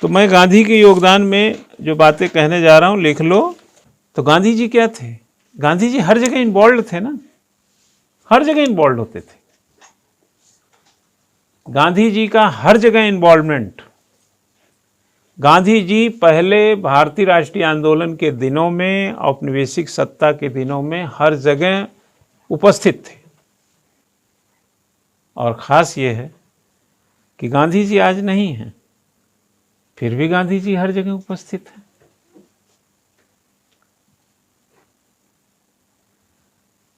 तो मैं गांधी के योगदान में जो बातें कहने जा रहा हूं लिख लो। तो गांधी जी क्या थे? गांधी जी हर जगह इन्वॉल्व थे ना, हर जगह इन्वॉल्व होते थे। गांधी जी का हर जगह इन्वॉल्वमेंट। गांधी जी पहले भारतीय राष्ट्रीय आंदोलन के दिनों में, औपनिवेशिक सत्ता के दिनों में हर जगह उपस्थित थे। और ख़ास ये है कि गांधी जी आज नहीं हैं, फिर भी गांधी जी हर जगह उपस्थित हैं।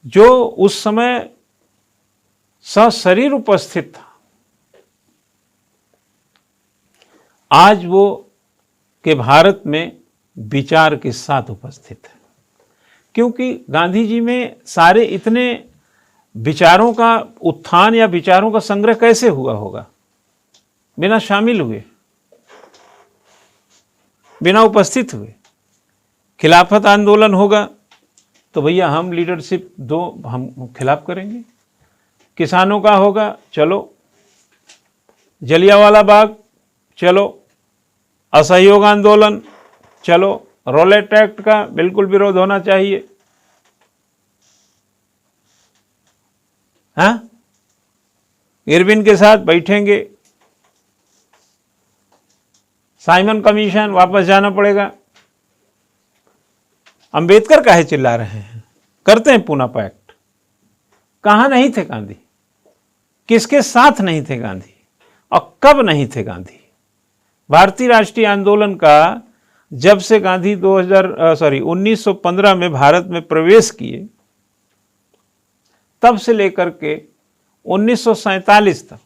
जो उस समय सशरीर उपस्थित था, आज वो के भारत में विचार के साथ उपस्थित है। क्योंकि गांधी जी में सारे इतने विचारों का उत्थान या विचारों का संग्रह कैसे हुआ होगा? बिना शामिल हुए, बिना उपस्थित हुए। खिलाफत आंदोलन होगा तो भैया हम लीडरशिप दो, हम खिलाफ करेंगे। किसानों का होगा, चलो। जलियांवाला बाग, चलो। असहयोग आंदोलन, चलो। रॉलेट एक्ट का बिल्कुल विरोध होना चाहिए। हाँ, इरविन के साथ बैठेंगे। साइमन कमीशन वापस जाना पड़ेगा। अंबेडकर काहे चिल्ला रहे हैं? करते हैं पूना पैक्ट। कहाँ नहीं थे गांधी? किसके साथ नहीं थे गांधी? और कब नहीं थे गांधी? भारतीय राष्ट्रीय आंदोलन का जब से गांधी 1915 में भारत में प्रवेश किए, तब से लेकर के 1947 तक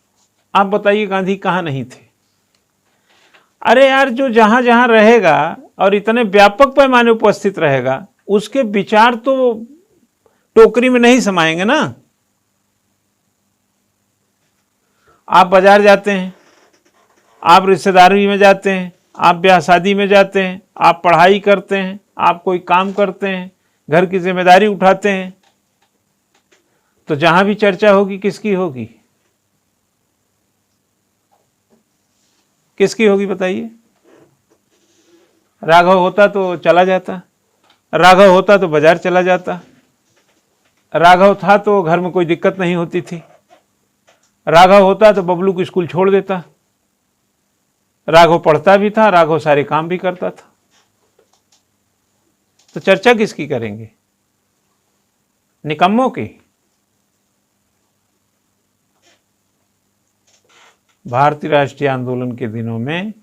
आप बताइए गांधी कहाँ नहीं थे? अरे यार, जो जहां जहां रहेगा और इतने व्यापक पैमाने उपस्थित रहेगा, उसके विचार तो टोकरी में नहीं समाएंगे ना। आप बाजार जाते हैं, आप रिश्तेदारी में जाते हैं, आप ब्याह शादी में जाते हैं, आप पढ़ाई करते हैं, आप कोई काम करते हैं, घर की जिम्मेदारी उठाते हैं, तो जहां भी चर्चा होगी किसकी होगी? किसकी होगी बताइए? राघव होता तो चला जाता, राघव होता तो बाजार चला जाता, राघव था तो घर में कोई दिक्कत नहीं होती थी, राघव होता तो बबलू को स्कूल छोड़ देता, राघव पढ़ता भी था, राघव सारे काम भी करता था। तो चर्चा किसकी करेंगे? निकम्मों की? भारतीय राष्ट्रीय आंदोलन के दिनों में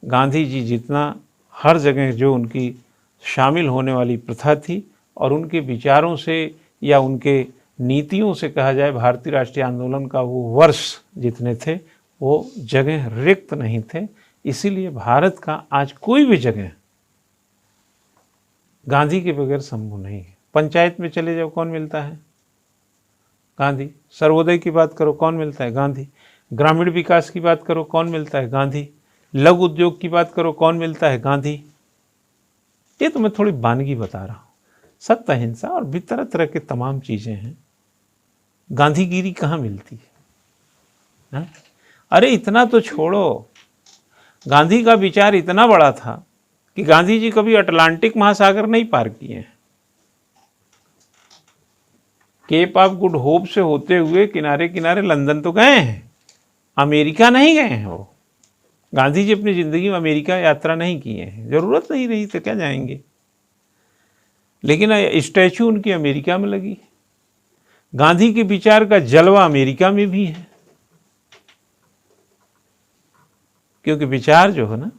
गांधी जी जितना हर जगह जो उनकी शामिल होने वाली प्रथा थी, और उनके विचारों से या उनके नीतियों से कहा जाए, भारतीय राष्ट्रीय आंदोलन का वो वर्ष जितने थे, वो जगह रिक्त नहीं थे। इसीलिए भारत का आज कोई भी जगह गांधी के बगैर संभव नहीं है। पंचायत में चले जाओ, कौन मिलता है? गांधी। सर्वोदय की बात करो, कौन मिलता है? गांधी। ग्रामीण विकास की बात करो, कौन मिलता है? गांधी। लघु उद्योग की बात करो, कौन मिलता है? गांधी। ये तो मैं थोड़ी वानगी बता रहा हूँ। सत्य, अहिंसा और भी तरह तरह के तमाम चीजें हैं। गांधीगिरी कहाँ मिलती है? अरे इतना तो छोड़ो, गांधी का विचार इतना बड़ा था कि गांधी जी कभी अटलांटिक महासागर नहीं पार किए हैं। केप ऑफ गुड होप से होते हुए किनारे किनारे लंदन तो गए हैं, अमेरिका नहीं गए हैं। वो गांधी जी अपनी जिंदगी में अमेरिका यात्रा नहीं किए हैं, जरूरत नहीं रही तो क्या जाएंगे। लेकिन स्टैचू उनकी अमेरिका में लगी। गांधी के विचार का जलवा अमेरिका में भी है, क्योंकि विचार जो है ना,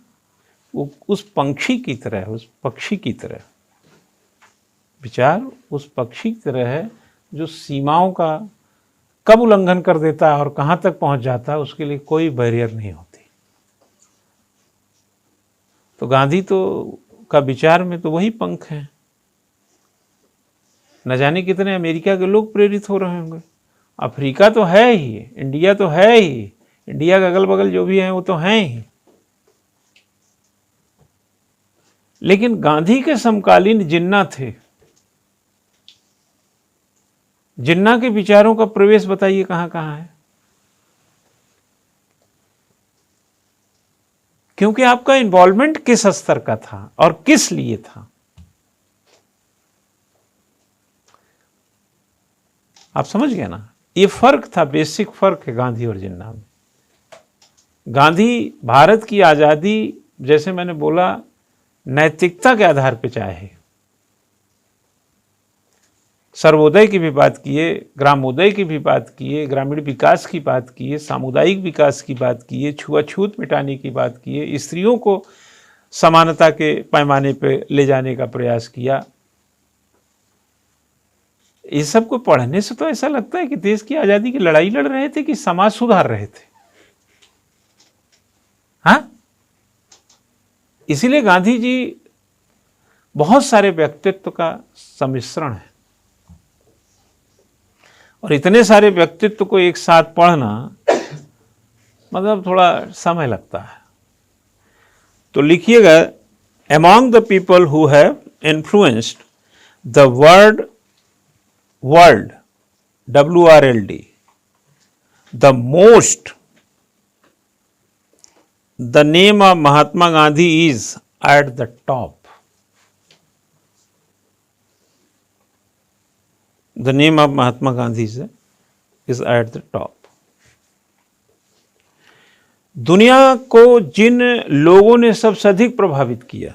वो उस पंक्षी की तरह है, उस पक्षी की तरह। विचार उस पक्षी की तरह है जो सीमाओं का कब उल्लंघन कर देता है और कहां तक पहुंच जाता है, उसके लिए कोई बैरियर नहीं होती। तो गांधी तो का विचार में तो वही पंख है। न जाने कितने अमेरिका के लोग प्रेरित हो रहे होंगे। अफ्रीका तो है ही, इंडिया तो है ही, इंडिया के अगल बगल जो भी है वो तो हैं ही। लेकिन गांधी के समकालीन जिन्ना थे, जिन्ना के विचारों का प्रवेश बताइए कहां कहां है? क्योंकि आपका इन्वॉल्वमेंट किस स्तर का था और किस लिए था। आप समझ गए ना, ये फर्क था, बेसिक फर्क है गांधी और जिन्ना में। गांधी भारत की आजादी, जैसे मैंने बोला, नैतिकता के आधार पर चाहे, सर्वोदय की भी बात किए, ग्रामोदय की भी बात किए, ग्रामीण विकास की बात किए, सामुदायिक विकास की बात किए, छुआछूत मिटाने की बात किए, स्त्रियों को समानता के पैमाने पर ले जाने का प्रयास किया। इस सब को पढ़ने से तो ऐसा लगता है कि देश की आजादी की लड़ाई लड़ रहे थे कि समाज सुधार रहे थे। हाँ, इसीलिए गांधी जी बहुत सारे व्यक्तित्व का सम्मिश्रण है, और इतने सारे व्यक्तित्व को एक साथ पढ़ना मतलब थोड़ा समय लगता है। तो लिखिएगा, among the people who have influenced the world, WRLD, the most, the name of Mahatma Gandhi is at the top. The name of Mahatma Gandhi is at the top. दुनिया को जिन लोगों ने सबसे अधिक प्रभावित किया,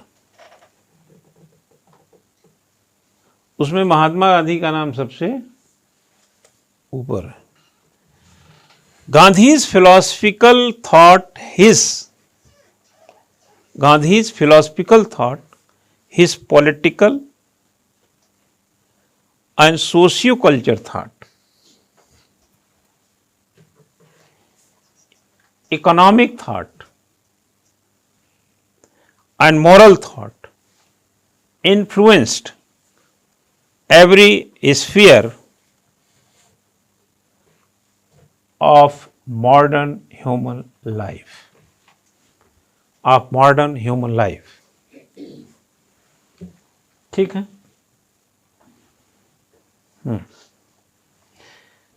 उसमें महात्मा गांधी का नाम सबसे ऊपर है। Gandhi's philosophical thought, Gandhi's philosophical thought, his political and socio-culture thought, economic thought and moral thought influenced every sphere of modern human life. ठीक है।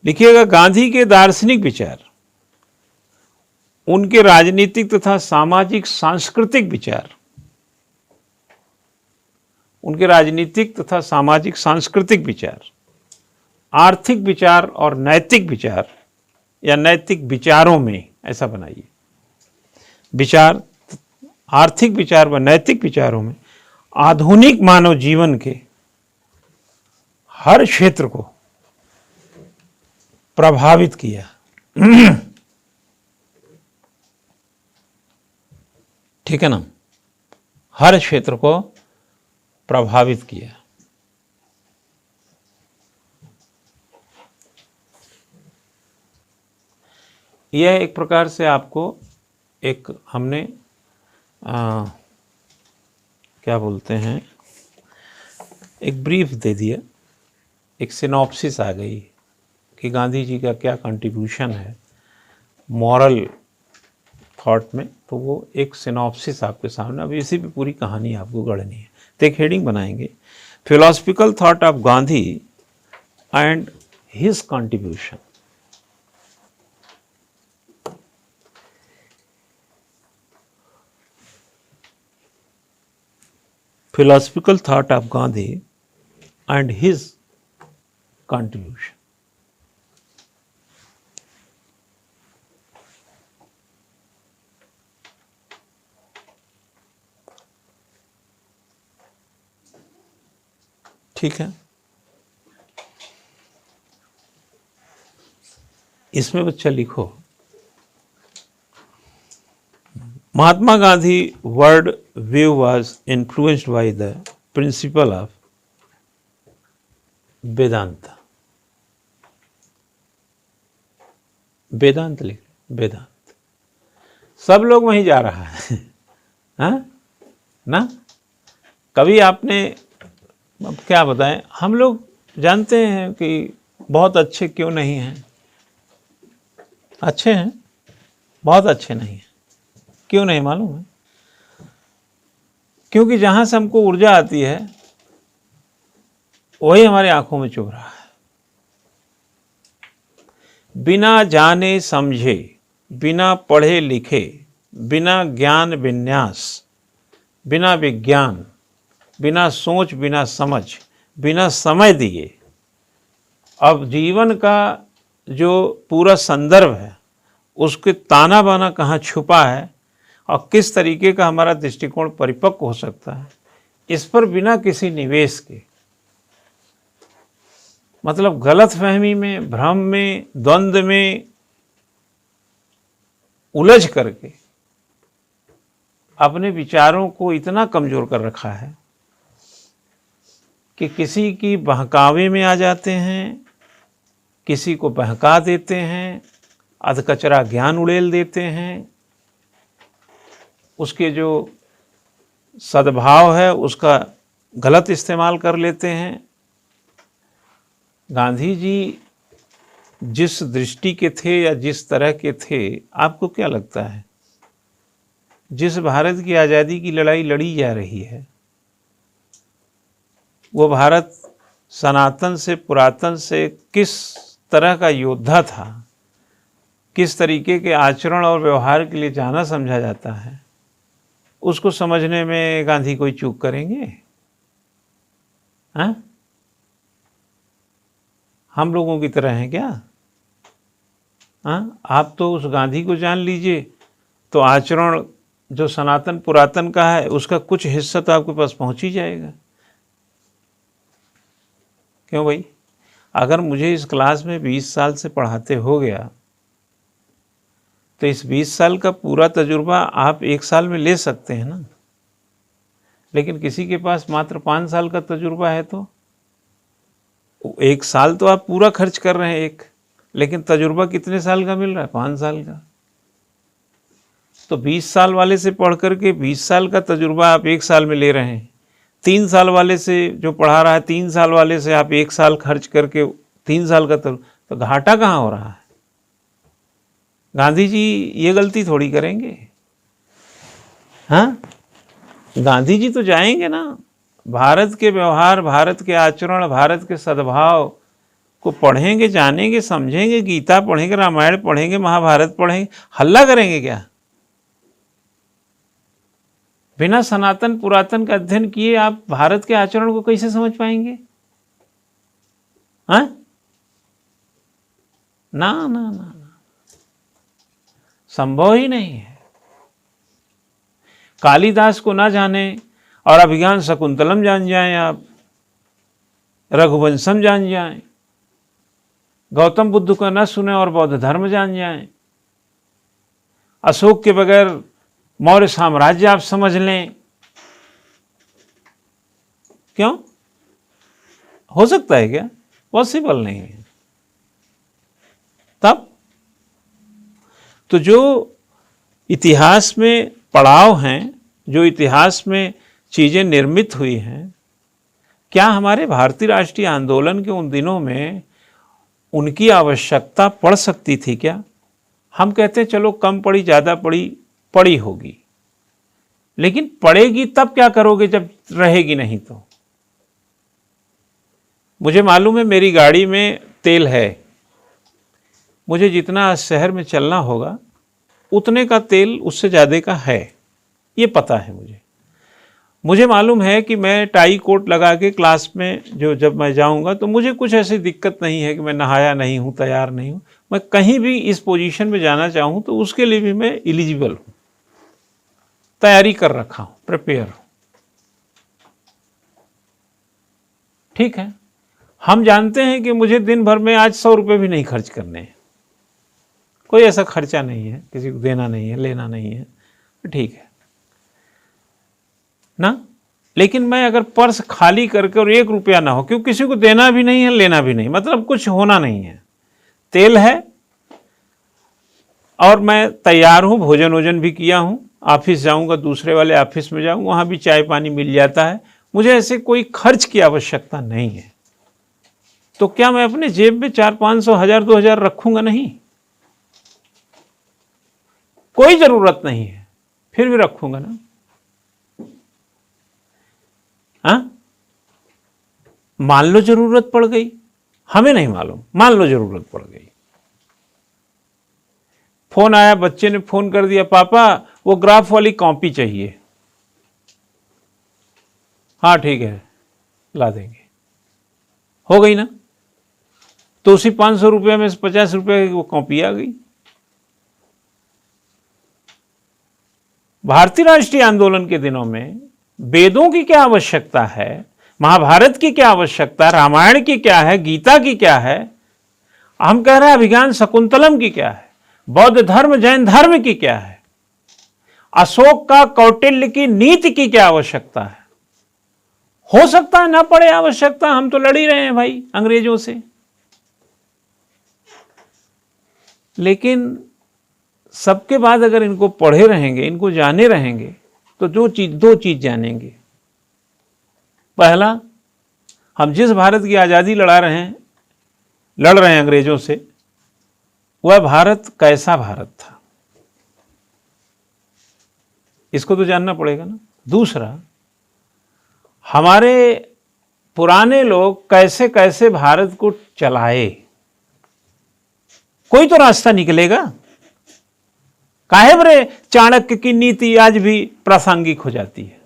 लिखिएगा, गांधी के दार्शनिक विचार, उनके राजनीतिक तथा सामाजिक सांस्कृतिक विचार, उनके राजनीतिक तथा सामाजिक सांस्कृतिक विचार, आर्थिक विचार और नैतिक विचार, या नैतिक विचारों में, ऐसा बनाइए, विचार, आर्थिक विचार व नैतिक विचारों में आधुनिक मानव जीवन के हर क्षेत्र को प्रभावित किया। ठीक है ना, हर क्षेत्र को प्रभावित किया। यह एक प्रकार से आपको एक हमने क्या बोलते हैं, एक ब्रीफ दे दिया, एक सिनॉप्सिस आ गई कि गांधी जी का क्या कंट्रीब्यूशन है मॉरल थॉट में। तो वो एक सिनॉप्सिस आपके सामने, अब इसी पे पूरी कहानी आपको गढ़नी है। तो एक हेडिंग बनाएंगे, philosophical thought of Gandhi and his contribution. philosophical thought of Gandhi and his contribution. ठीक है, इसमें बच्चा लिखो, Mahatma Gandhi world view was influenced by the principle of Vedanta. वेदांत लिख, वेदांत। सब लोग वहीं जा रहा है, हाँ ना। कभी आपने, अब क्या बताएं, हम लोग जानते हैं कि बहुत अच्छे क्यों नहीं हैं, अच्छे हैं, बहुत अच्छे नहीं हैं। क्यों नहीं मालूम है? क्योंकि जहां से हमको ऊर्जा आती है वही हमारी आंखों में चुभ रहा है। बिना जाने समझे, बिना पढ़े लिखे, बिना ज्ञान विन्यास, बिना विज्ञान, बिना सोच, बिना समझ, बिना समय दिए अब जीवन का जो पूरा संदर्भ है उसके ताना बाना कहाँ छुपा है और किस तरीके का हमारा दृष्टिकोण परिपक्व हो सकता है, इस पर बिना किसी निवेश के, मतलब गलतफहमी में, भ्रम में, द्वंद्व में उलझ करके अपने विचारों को इतना कमजोर कर रखा है कि किसी की बहकावे में आ जाते हैं, किसी को बहका देते हैं, अधकचरा ज्ञान उड़ेल देते हैं, उसके जो सद्भाव है उसका गलत इस्तेमाल कर लेते हैं। गांधी जी जिस दृष्टि के थे या जिस तरह के थे, आपको क्या लगता है जिस भारत की आज़ादी की लड़ाई लड़ी जा रही है वो भारत सनातन से, पुरातन से किस तरह का योद्धा था, किस तरीके के आचरण और व्यवहार के लिए जाना समझा जाता है, उसको समझने में गांधी कोई चूक करेंगे? हाँ, हम लोगों की तरह हैं क्या? हाँ, आप तो उस गांधी को जान लीजिए तो आचरण जो सनातन पुरातन का है उसका कुछ हिस्सा तो आपके पास पहुंच ही जाएगा। क्यों भाई? अगर मुझे इस क्लास में 20 साल से पढ़ाते हो गया तो इस 20 साल का पूरा तजुर्बा आप 1 साल में ले सकते हैं ना, लेकिन किसी के पास मात्र 5 साल का तजुर्बा है तो 1 साल तो आप पूरा खर्च कर रहे हैं लेकिन तजुर्बा कितने साल का मिल रहा है? 5 साल का। तो 20 साल वाले से पढ़ करके 20 साल का तजुर्बा आप 1 साल में ले रहे हैं। 3 साल वाले से जो पढ़ा रहा है, 3 साल वाले से आप 1 साल खर्च करके 3 साल का तो घाटा कहाँ हो रहा है? गांधी जी ये गलती थोड़ी करेंगे। हाँ, गांधी जी तो जाएंगे ना, भारत के व्यवहार, भारत के आचरण, भारत के सद्भाव को पढ़ेंगे, जानेंगे, समझेंगे, गीता पढ़ेंगे, रामायण पढ़ेंगे, महाभारत पढ़ेंगे, हल्ला करेंगे क्या? बिना सनातन पुरातन का अध्ययन किए आप भारत के आचरण को कैसे समझ पाएंगे? हाँ? ना ना ना ना, संभव ही नहीं है। कालिदास को ना जाने और अभिज्ञान शकुंतलम जान जाएं आप, रघुवंशम जान जाएं, गौतम बुद्ध को न सुने और बौद्ध धर्म जान जाएं, अशोक के बगैर मौर्य साम्राज्य आप समझ लें, क्यों? हो सकता है क्या? पॉसिबल नहीं है। तब तो जो इतिहास में पड़ाव हैं, जो इतिहास में चीज़ें निर्मित हुई हैं, क्या हमारे भारतीय राष्ट्रीय आंदोलन के उन दिनों में उनकी आवश्यकता पड़ सकती थी क्या? हम कहते हैं चलो कम पड़ी, ज़्यादा पड़ी, पड़ी होगी, लेकिन पड़ेगी तब क्या करोगे जब रहेगी नहीं तो? मुझे मालूम है मेरी गाड़ी में तेल है, मुझे जितना शहर में चलना होगा उतने का तेल उससे ज़्यादा का है, ये पता है मुझे मालूम है कि मैं टाई कोट लगा के क्लास में जब मैं जाऊंगा तो मुझे कुछ ऐसी दिक्कत नहीं है कि मैं नहाया नहीं हूँ, तैयार नहीं हूँ, मैं कहीं भी इस पोजीशन में जाना चाहूँ तो उसके लिए भी मैं एलिजिबल हूँ, तैयारी कर रखा हूँ, प्रिपेयर हूँ। ठीक है, हम जानते हैं कि मुझे दिन भर में आज 100 रुपये भी नहीं खर्च करने हैं, कोई ऐसा खर्चा नहीं है, किसी को देना नहीं है, लेना नहीं है, ठीक है ना। लेकिन मैं अगर पर्स खाली करके और 1 रुपया ना हो, क्योंकि किसी को देना भी नहीं है, लेना भी नहीं, मतलब कुछ होना नहीं है, तेल है और मैं तैयार हूँ, भोजन वोजन भी किया हूँ, ऑफिस जाऊँगा, दूसरे वाले ऑफिस में जाऊँ, वहाँ भी चाय पानी मिल जाता है, मुझे ऐसे कोई खर्च की आवश्यकता नहीं है, तो क्या मैं अपने जेब में 400-500, 1000, 2000 रखूँगा? नहीं, कोई ज़रूरत नहीं है, फिर भी रखूँगा ना। हाँ, मान लो जरूरत पड़ गई, हमें नहीं मालूम, मान लो जरूरत पड़ गई, फोन आया, बच्चे ने फोन कर दिया, पापा वो ग्राफ वाली कॉपी चाहिए। हाँ ठीक है, ला देंगे। हो गई ना? तो उसी 500 रुपये में 50 रुपये की वो कॉपी आ गई। भारतीय राष्ट्रीय आंदोलन के दिनों में वेदों की क्या आवश्यकता है, महाभारत की क्या आवश्यकता, रामायण की क्या है, गीता की क्या है, हम कह रहे हैं अभिज्ञान शकुंतलम की क्या है, बौद्ध धर्म जैन धर्म की क्या है, अशोक का कौटिल्य की नीति की क्या आवश्यकता है। हो सकता है ना पड़े आवश्यकता, हम तो लड़ ही रहे हैं भाई अंग्रेजों से। लेकिन सबके बाद अगर इनको पढ़े रहेंगे, इनको जाने रहेंगे, तो दो चीज जानेंगे। पहला, हम जिस भारत की आजादी लड़ रहे हैं अंग्रेजों से, वह भारत कैसा भारत था, इसको तो जानना पड़ेगा ना। दूसरा, हमारे पुराने लोग कैसे कैसे भारत को चलाए, कोई तो रास्ता निकलेगा। काहे बरे चाणक्य की नीति आज भी प्रासंगिक हो जाती है,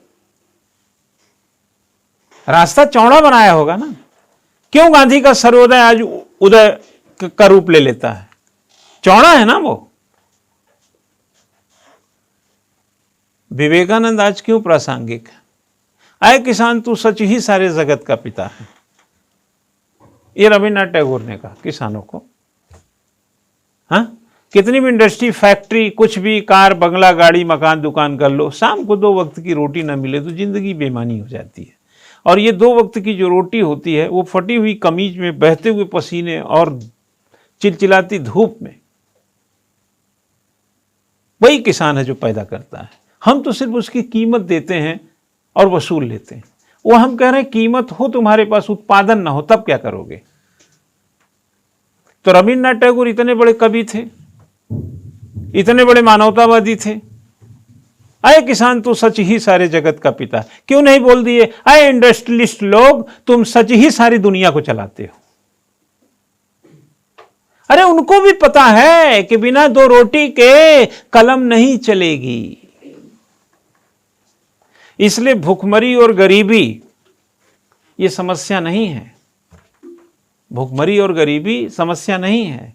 रास्ता चौड़ा बनाया होगा ना। क्यों गांधी का सर्वोदय आज उदय का रूप ले लेता है? चौड़ा है ना वो। विवेकानंद आज क्यों प्रासंगिक है? आए किसान तू सच ही सारे जगत का पिता है, ये रविन्द्रनाथ टैगोर ने कहा किसानों को। हाँ, कितनी भी इंडस्ट्री, फैक्ट्री, कुछ भी, कार, बंगला, गाड़ी, मकान, दुकान कर लो, शाम को 2 वक्त की रोटी ना मिले तो जिंदगी बेमानी हो जाती है। और ये 2 वक्त की जो रोटी होती है वो फटी हुई कमीज में, बहते हुए पसीने और चिलचिलाती धूप में, वही किसान है जो पैदा करता है। हम तो सिर्फ उसकी कीमत देते हैं और वसूल लेते हैं। वो हम कह रहे हैं कीमत हो तुम्हारे पास, उत्पादन ना हो, तब क्या करोगे? तो रविन्द्रनाथ टैगोर इतने बड़े कवि थे, इतने बड़े मानवतावादी थे। आए किसान तू सच ही सारे जगत का पिता, क्यों नहीं बोल दिए आए इंडस्ट्रियलिस्ट लोग तुम सच ही सारी दुनिया को चलाते हो। अरे उनको भी पता है कि बिना 2 रोटी के कलम नहीं चलेगी। इसलिए भूखमरी और गरीबी ये समस्या नहीं है। भूखमरी और गरीबी समस्या नहीं है,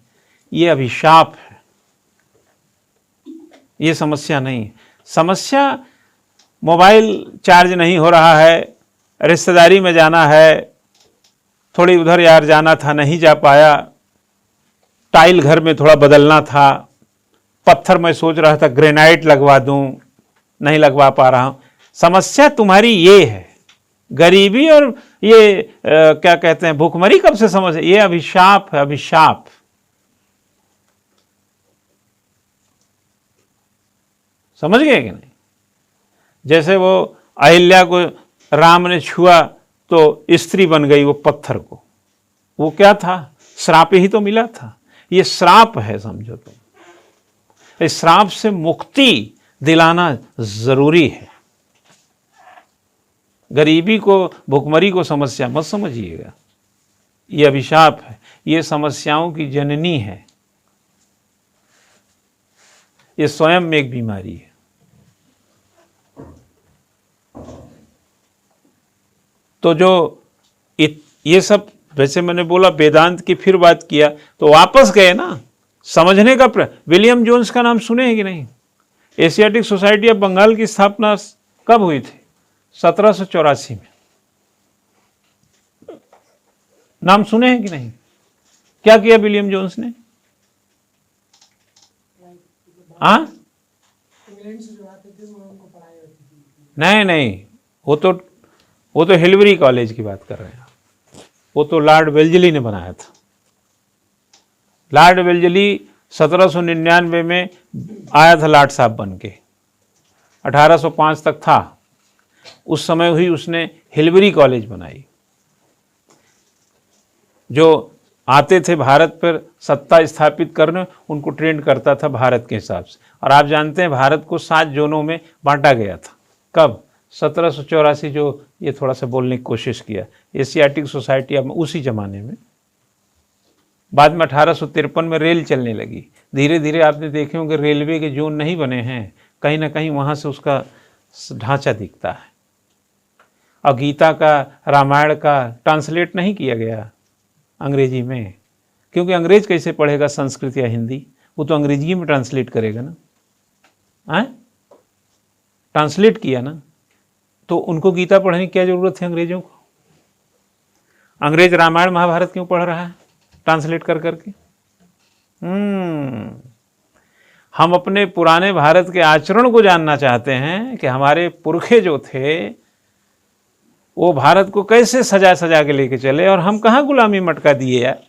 ये अभिशाप है, ये समस्या नहीं है। समस्या मोबाइल चार्ज नहीं हो रहा है, रिश्तेदारी में जाना है, थोड़ी उधर यार जाना था नहीं जा पाया, टाइल घर में थोड़ा बदलना था, पत्थर मैं सोच रहा था ग्रेनाइट लगवा दूं, नहीं लगवा पा रहा हूं। समस्या तुम्हारी ये है। गरीबी और ये क्या कहते हैं, भूखमरी कब से समझ, ये अभिशाप है, अभिशाप। समझ गए कि नहीं? जैसे वो अहिल्या को राम ने छुआ तो स्त्री बन गई वो पत्थर को, वो क्या था? श्राप ही तो मिला था। ये श्राप है, समझो तुम। इस श्राप से मुक्ति दिलाना जरूरी है। गरीबी को, भुखमरी को समस्या मत समझिएगा, ये अभिशाप है, ये समस्याओं की जननी है, ये स्वयं में एक बीमारी है। तो जो ये सब, वैसे मैंने बोला वेदांत की फिर बात किया तो वापस गए ना समझने का। विलियम जोन्स का नाम सुने हैं कि नहीं? एशियाटिक सोसाइटी ऑफ बंगाल की स्थापना कब हुई थी? 1784 में। नाम सुने हैं कि नहीं? क्या किया विलियम जोन्स ने? हाँ, नहीं, वो तो हिलबरी कॉलेज की बात कर रहे हैं। वो तो लॉर्ड वेल्जली ने बनाया था। लॉर्ड वेल्जली 1799 में आया था लॉर्ड साहब बन के, 1805 तक था। उस समय ही उसने हिलबरी कॉलेज बनाई। जो आते थे भारत पर सत्ता स्थापित करने, उनको ट्रेन करता था भारत के हिसाब से। और आप जानते हैं भारत को 7 जोनों में बांटा गया था। कब? 1784। जो ये थोड़ा सा बोलने की कोशिश किया, एशियाटिक सोसाइटी अब उसी जमाने में। बाद में 1853 में रेल चलने लगी। धीरे धीरे आपने देखे होंगे रेलवे के जोन नहीं बने हैं, कहीं ना कहीं वहाँ से उसका ढांचा दिखता है। और गीता का, रामायण का ट्रांसलेट नहीं किया गया अंग्रेजी में, क्योंकि अंग्रेज कैसे पढ़ेगा संस्कृत या हिंदी, वो तो अंग्रेजी में ट्रांसलेट करेगा ना। ट्रांसलेट किया ना, तो उनको गीता पढ़ने की क्या जरूरत है अंग्रेजों को? अंग्रेज रामायण महाभारत क्यों पढ़ रहा है ट्रांसलेट कर करके? हम अपने पुराने भारत के आचरण को जानना चाहते हैं कि हमारे पुरखे जो थे वो भारत को कैसे सजा सजा के लेके चले, और हम कहाँ गुलामी मटका दिए यार।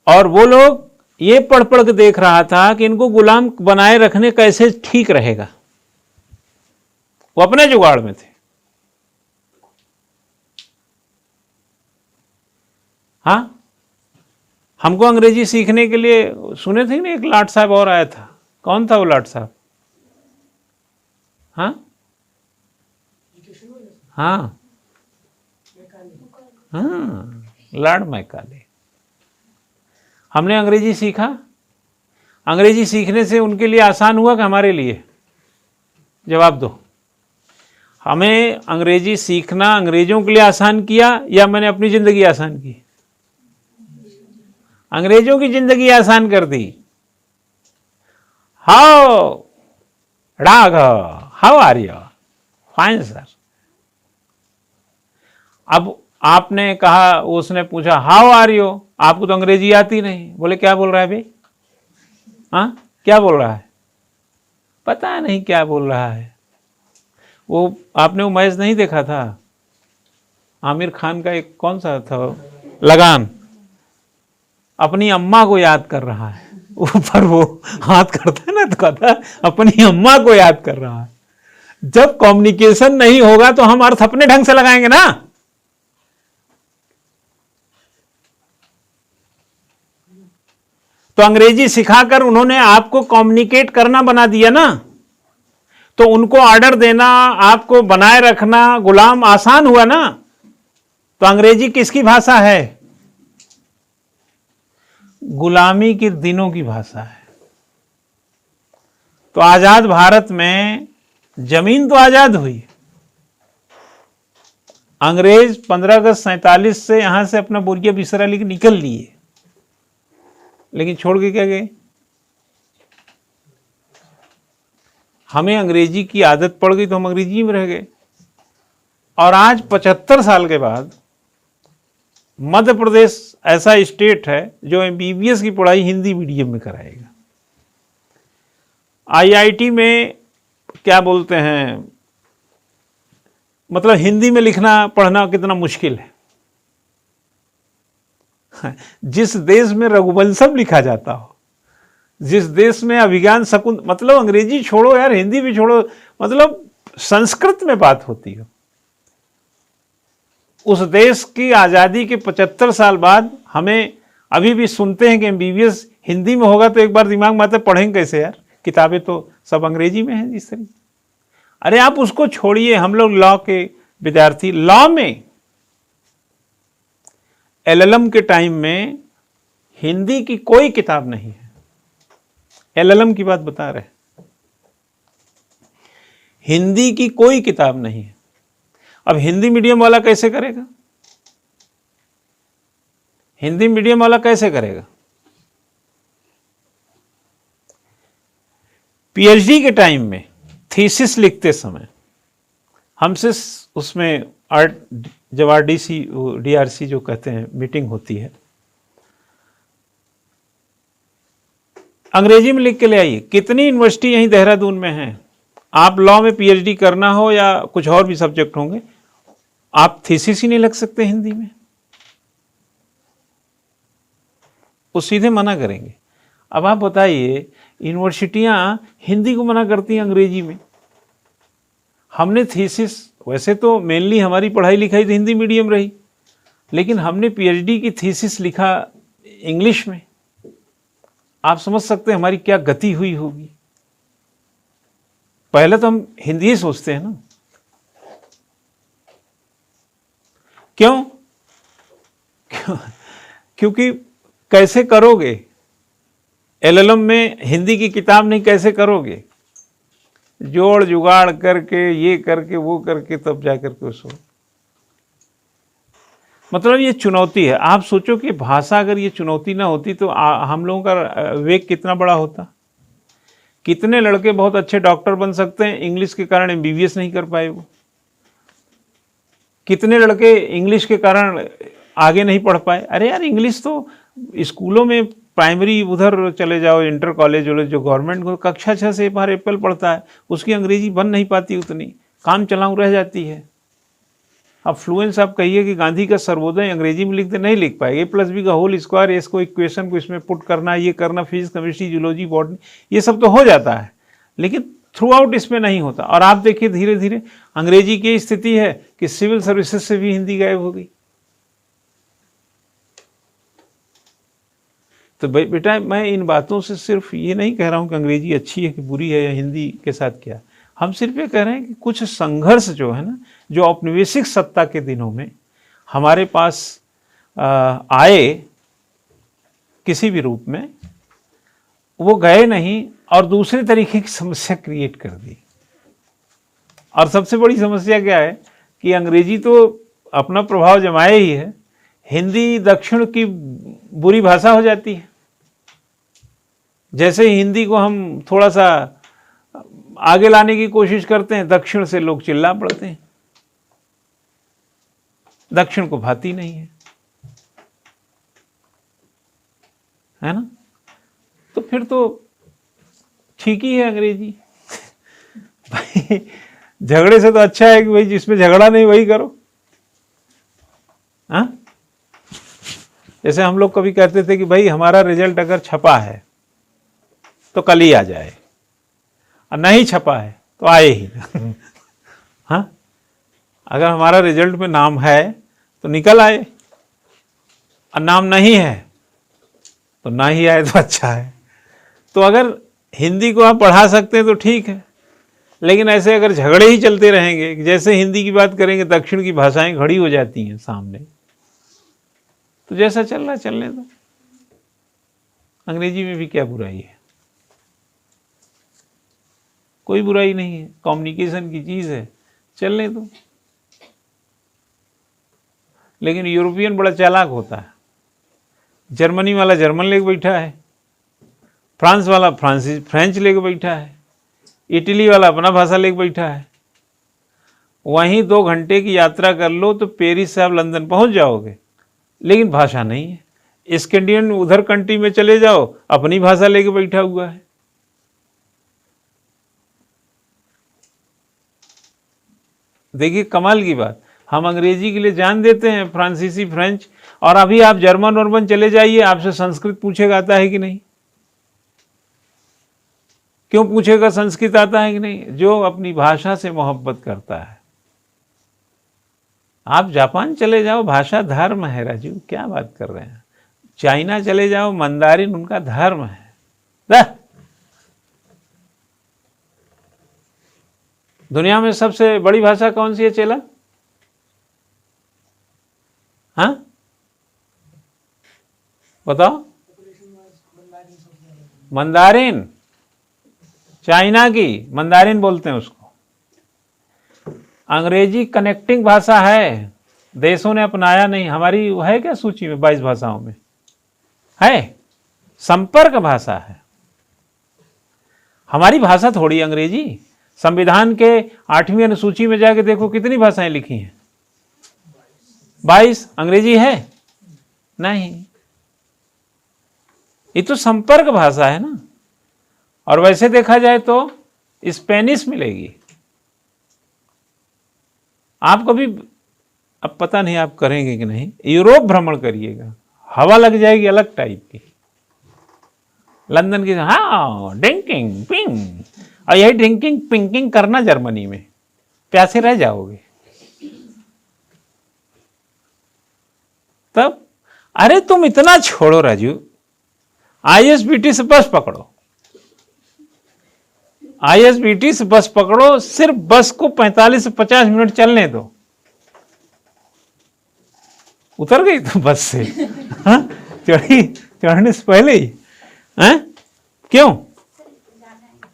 और वो लोग ये पढ़ पढ़ के देख रहा था कि इनको गुलाम बनाए रखने कैसे ठीक रहेगा, वो अपने जुगाड़ में थे। हाँ, हमको अंग्रेजी सीखने के लिए सुने थे ना, एक लाट साहब और आया था। कौन था वो लाट साहब? हाँ हाँ हाँ, लॉर्ड मैकाले। हमने अंग्रेजी सीखा। अंग्रेजी सीखने से उनके लिए आसान हुआ कि हमारे लिए? जवाब दो। हमें अंग्रेजी सीखना अंग्रेजों के लिए आसान किया या मैंने अपनी जिंदगी आसान की? अंग्रेजों की जिंदगी आसान कर दी। How Raghav, how are you? Fine sir. अब आपने कहा, उसने पूछा हाउ आर यू, आपको तो अंग्रेजी आती नहीं। बोले क्या बोल रहा है भाई? हाँ, क्या बोल रहा है? पता नहीं क्या बोल रहा है। वो आपने वो मैच नहीं देखा था आमिर खान का, एक कौन सा था, लगान? अपनी अम्मा को याद कर रहा है, ऊपर वो हाथ करता है ना, तो कहता अपनी अम्मा को याद कर रहा है। जब कम्युनिकेशन नहीं होगा तो हम अर्थ अपने ढंग से लगाएंगे ना। तो अंग्रेजी सिखाकर उन्होंने आपको कम्युनिकेट करना बना दिया ना, तो उनको ऑर्डर देना, आपको बनाए रखना, गुलाम आसान हुआ ना। तो अंग्रेजी किसकी भाषा है? गुलामी के दिनों की भाषा है। तो आजाद भारत में जमीन तो आजाद हुई। अंग्रेज 15 अगस्त 47 से यहां से अपना बोरिया बिसरा लेके निकल लिए, लेकिन छोड़ के क्या गए? हमें अंग्रेजी की आदत पड़ गई तो हम अंग्रेजी में रह गए। और आज 75 साल के बाद मध्य प्रदेश ऐसा स्टेट है जो एमबीबीएस की पढ़ाई हिंदी मीडियम में कराएगा। आईआईटी में क्या बोलते हैं, मतलब हिंदी में लिखना पढ़ना कितना मुश्किल है। जिस देश में रघुवंशम लिखा जाता हो, जिस देश में अभिज्ञान शकुन, मतलब अंग्रेजी छोड़ो यार, हिंदी भी छोड़ो, मतलब संस्कृत में बात होती हो, उस देश की आज़ादी के 75 साल बाद हमें अभी भी सुनते हैं कि एमबीबीएस हिंदी में होगा, तो एक बार दिमाग में आता है पढ़ेंगे कैसे यार, किताबें तो सब अंग्रेजी में हैं जिस तरीके। अरे आप उसको छोड़िए, हम लोग लॉ के विद्यार्थी, लॉ में एलएलएम के टाइम में हिंदी की कोई किताब नहीं है। एलएलएम की बात बता रहे, हिंदी की कोई किताब नहीं है। अब हिंदी मीडियम वाला कैसे करेगा? हिंदी मीडियम वाला कैसे करेगा? पीएचडी के टाइम में थीसिस लिखते समय हमसे उसमें जब आरडीसी डीआरसी जो कहते हैं मीटिंग होती है, अंग्रेजी में लिख के ले आइए। कितनी यूनिवर्सिटी यहीं देहरादून में है, आप लॉ में पीएचडी करना हो या कुछ और भी सब्जेक्ट होंगे, आप थीसिस ही नहीं लिख सकते हिंदी में, वो सीधे मना करेंगे। अब आप बताइए, यूनिवर्सिटियां हिंदी को मना करती हैं अंग्रेजी में। हमने थीसिस, वैसे तो मेनली हमारी पढ़ाई लिखाई तो हिंदी मीडियम रही, लेकिन हमने पीएचडी की थीसिस लिखा इंग्लिश में। आप समझ सकते हैं हमारी क्या गति हुई होगी। पहले तो हम हिंदी ही सोचते हैं ना, क्यों? क्योंकि कैसे करोगे, एलएलएम में हिंदी की किताब नहीं, कैसे करोगे? जोड़ जुगाड़ करके, ये करके, वो करके, तब जा करके उसको, मतलब ये चुनौती है। आप सोचो कि भाषा अगर ये चुनौती ना होती तो हम लोगों का वेग कितना बड़ा होता। कितने लड़के बहुत अच्छे डॉक्टर बन सकते हैं, इंग्लिश के कारण एमबीबीएस नहीं कर पाए वो। कितने लड़के इंग्लिश के कारण आगे नहीं पढ़ पाए। अरे यार, इंग्लिश तो स्कूलों में प्राइमरी उधर चले जाओ, इंटर कॉलेज वाले जो गवर्नमेंट को कक्षा 6 से बाहर एप्पल पढ़ता है, उसकी अंग्रेजी बन नहीं पाती, उतनी काम चलाऊं रह जाती है। अब फ्लुएंस आप कहिए कि गांधी का सर्वोदय अंग्रेजी में लिखते, नहीं लिख पाए। A+B का होल स्क्वायर, इसको इक्वेशन को इसमें पुट करना, ये करना, फिजिक्स केमिस्ट्री जूलॉजी बॉटनी, ये सब तो हो जाता है, लेकिन थ्रू आउट इसमें नहीं होता। और आप देखिए धीरे धीरे अंग्रेजी की स्थिति है कि सिविल सर्विसेज से भी हिंदी गायब हो गई। तो बेटा, मैं इन बातों से सिर्फ ये नहीं कह रहा हूं कि अंग्रेजी अच्छी है कि बुरी है, या हिंदी के साथ क्या। हम सिर्फ ये कह रहे हैं कि कुछ संघर्ष जो है ना, जो औपनिवेशिक सत्ता के दिनों में हमारे पास आए किसी भी रूप में, वो गए नहीं और दूसरे तरीके की समस्या क्रिएट कर दी। और सबसे बड़ी समस्या क्या है कि अंग्रेजी तो अपना प्रभाव जमाए ही है, हिंदी दक्षिण की बुरी भाषा हो जाती है। जैसे ही हिंदी को हम थोड़ा सा आगे लाने की कोशिश करते हैं, दक्षिण से लोग चिल्ला पड़ते हैं, दक्षिण को भाती नहीं है ना। तो फिर तो ठीक ही है अंग्रेजी। भाई झगड़े से तो अच्छा है कि भाई जिसमें झगड़ा नहीं वही करो। हाँ, जैसे हम लोग कभी कहते थे कि भाई हमारा रिजल्ट अगर छपा है तो कल ही आ जाए, और नहीं छपा है तो आए ही ना। हाँ, अगर हमारा रिजल्ट में नाम है तो निकल आए, और नाम नहीं है तो ना ही आए तो अच्छा है। तो अगर हिंदी को आप बढ़ा सकते हैं तो ठीक है, लेकिन ऐसे अगर झगड़े ही चलते रहेंगे, जैसे हिंदी की बात करेंगे दक्षिण की भाषाएं खड़ी हो जाती हैं सामने, तो जैसा चल रहा चलने दो। अंग्रेजी में भी क्या बुराई है? कोई बुराई नहीं है, कम्युनिकेशन की चीज है, चलने दो। लेकिन यूरोपियन बड़ा चालाक होता है। जर्मनी वाला जर्मन लेके बैठा है, फ्रांस वाला फ्रेंच लेके बैठा है, इटली वाला अपना भाषा लेके बैठा है। वहीं 2 घंटे की यात्रा कर लो तो पेरिस से आप लंदन पहुंच जाओगे, लेकिन भाषा नहीं है। स्कैंडिनेवियन उधर कंट्री में चले जाओ, अपनी भाषा लेके बैठा हुआ है। देखिए कमाल की बात, हम अंग्रेजी के लिए जान देते हैं, फ्रांसीसी, फ्रेंच, और अभी आप जर्मन वर्मन चले जाइए, आपसे संस्कृत पूछेगा आता है कि नहीं? क्यों पूछेगा संस्कृत आता है कि नहीं? जो अपनी भाषा से मोहब्बत करता है। आप जापान चले जाओ, भाषा धर्म है राजू, क्या बात कर रहे हैं। चाइना चले जाओ, मंदारिन उनका धर्म है। दुनिया में सबसे बड़ी भाषा कौन सी है चेला? हाँ बताओ। मंदारिन, चाइना की मंदारिन बोलते हैं उसको। अंग्रेजी कनेक्टिंग भाषा है, देशों ने अपनाया नहीं। हमारी है क्या सूची में 22 भाषाओं में? है, संपर्क भाषा है हमारी भाषा, थोड़ी अंग्रेजी। संविधान के 8वीं अनुसूची में जाके देखो कितनी भाषाएं लिखी हैं, 22। अंग्रेजी है नहीं, ये तो संपर्क भाषा है ना। और वैसे देखा जाए तो स्पेनिश मिलेगी। आप कभी, अब पता नहीं आप करेंगे कि नहीं, यूरोप भ्रमण करिएगा, हवा लग जाएगी अलग टाइप की। लंदन की हाँ ड्रिंकिंग पिंग, और यही ड्रिंकिंग पिंकिंग करना जर्मनी में, प्यासे रह जाओगे। तब अरे तुम इतना छोड़ो राजू, आईएसबीटी से बस पकड़ो, आईएसबीटी से बस पकड़ो, सिर्फ बस को 45 से 50 मिनट चलने दो। उतर गई तो बस से, हाँ चढ़ने से पहले ही, हाँ क्यों?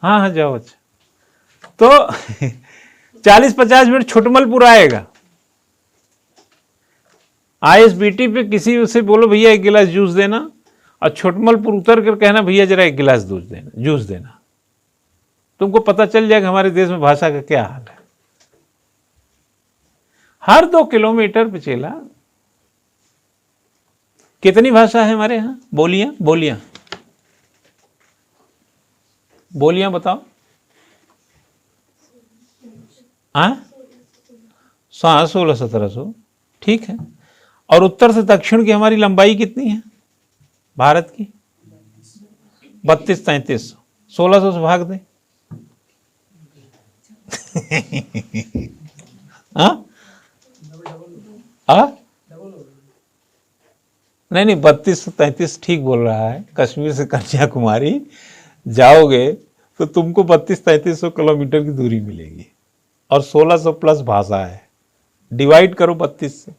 हाँ हाँ जाओ। अच्छा तो 40-50 मिनट छुटमलपुर आएगा। ISBT पे किसी से बोलो भैया एक गिलास जूस देना, और छुटमलपुर उतर कर कहना भैया जरा एक गिलास जूस देना। तुमको पता चल जाएगा हमारे देश में भाषा का क्या हाल है। हर 2 किलोमीटर पे चला। कितनी भाषा है हमारे यहाँ? बोलियां बताओ। 1600-1700, ठीक है। और उत्तर से दक्षिण की हमारी लंबाई कितनी है भारत की? 32-33। 1600 से भाग दे। नहीं 32-33 ठीक बोल रहा है। कश्मीर से कन्याकुमारी जाओगे तो तुमको 32-3300 किलोमीटर की दूरी मिलेगी, और 1600 प्लस भाषा है। डिवाइड करो 32 से,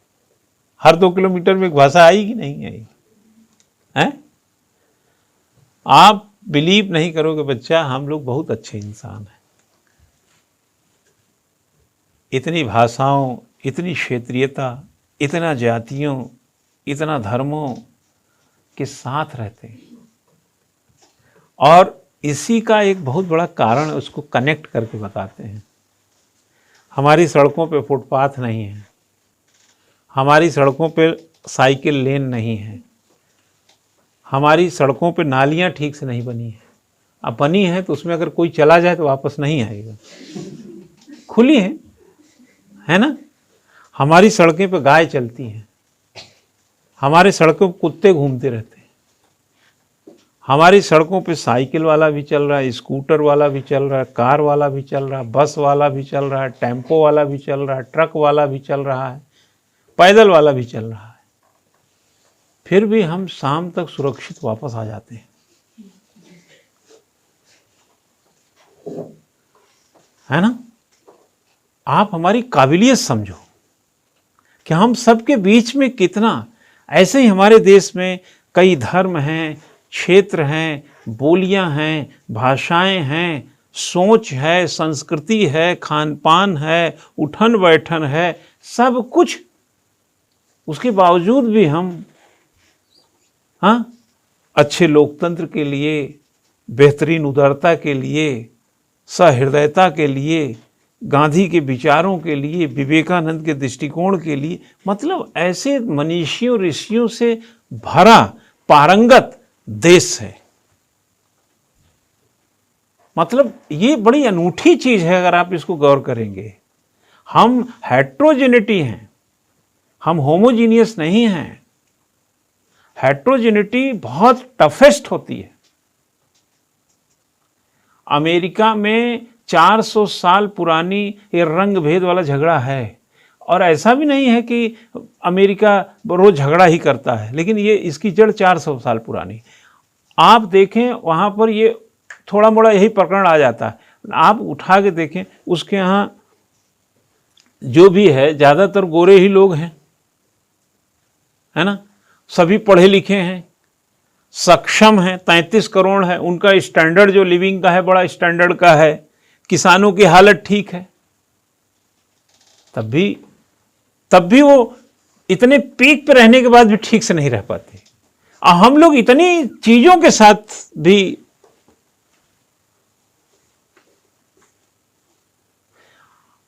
हर 2 किलोमीटर में एक भाषा आई कि नहीं आई है? आप बिलीव नहीं करोगे बच्चा, हम लोग बहुत अच्छे इंसान हैं। इतनी भाषाओं, इतनी क्षेत्रीयता, इतना जातियों, इतना धर्मों के साथ रहते हैं। और इसी का एक बहुत बड़ा कारण उसको कनेक्ट करके बताते हैं। हमारी सड़कों पे फुटपाथ नहीं है, हमारी सड़कों पे साइकिल लेन नहीं है, हमारी सड़कों पे नालियां ठीक से नहीं बनी है। अब बनी है तो उसमें अगर कोई चला जाए तो वापस नहीं आएगा, खुली है ना। हमारी सड़कें पे गाय चलती हैं, हमारे सड़कों पे कुत्ते घूमते रहते हैं, हमारी सड़कों पे साइकिल वाला भी चल रहा है, स्कूटर वाला भी चल रहा है, कार वाला भी चल रहा है, बस वाला भी चल रहा है, टेम्पो वाला भी चल रहा है, ट्रक वाला भी चल रहा है, पैदल वाला भी चल रहा है। फिर भी हम शाम तक सुरक्षित वापस आ जाते हैं, है ना। आप हमारी काबिलियत समझो कि हम सबके बीच में कितना, ऐसे ही हमारे देश में कई धर्म हैं, क्षेत्र हैं, बोलियां हैं, भाषाएं हैं, सोच है, संस्कृति है, खान पान है, उठन बैठन है, सब कुछ। उसके बावजूद भी हम अच्छे लोकतंत्र के लिए, बेहतरीन उदारता के लिए, सहृदयता के लिए, गांधी के विचारों के लिए, विवेकानंद के दृष्टिकोण के लिए, मतलब ऐसे मनीषियों ऋषियों से भरा पारंगत देश है। मतलब ये बड़ी अनूठी चीज है अगर आप इसको गौर करेंगे। हम हेट्रोजेनिटी हैं, हम होमोजीनियस नहीं हैं। हेट्रोजेनिटी बहुत टफेस्ट होती है। अमेरिका में 400 साल पुरानी ये रंग भेद वाला झगड़ा है, और ऐसा भी नहीं है कि अमेरिका रोज झगड़ा ही करता है, लेकिन ये इसकी जड़ 400 साल पुरानी। आप देखें वहाँ पर ये थोड़ा मोड़ा यही प्रकरण आ जाता है, आप उठा के देखें उसके यहाँ जो भी है ज़्यादातर गोरे ही लोग हैं, है ना। सभी पढ़े लिखे हैं, सक्षम हैं, 33 करोड़ है, उनका स्टैंडर्ड जो लिविंग का है बड़ा स्टैंडर्ड का है, किसानों की हालत ठीक है। तब भी वो इतने पीक पे रहने के बाद भी ठीक से नहीं रह पाते। और हम लोग इतनी चीजों के साथ भी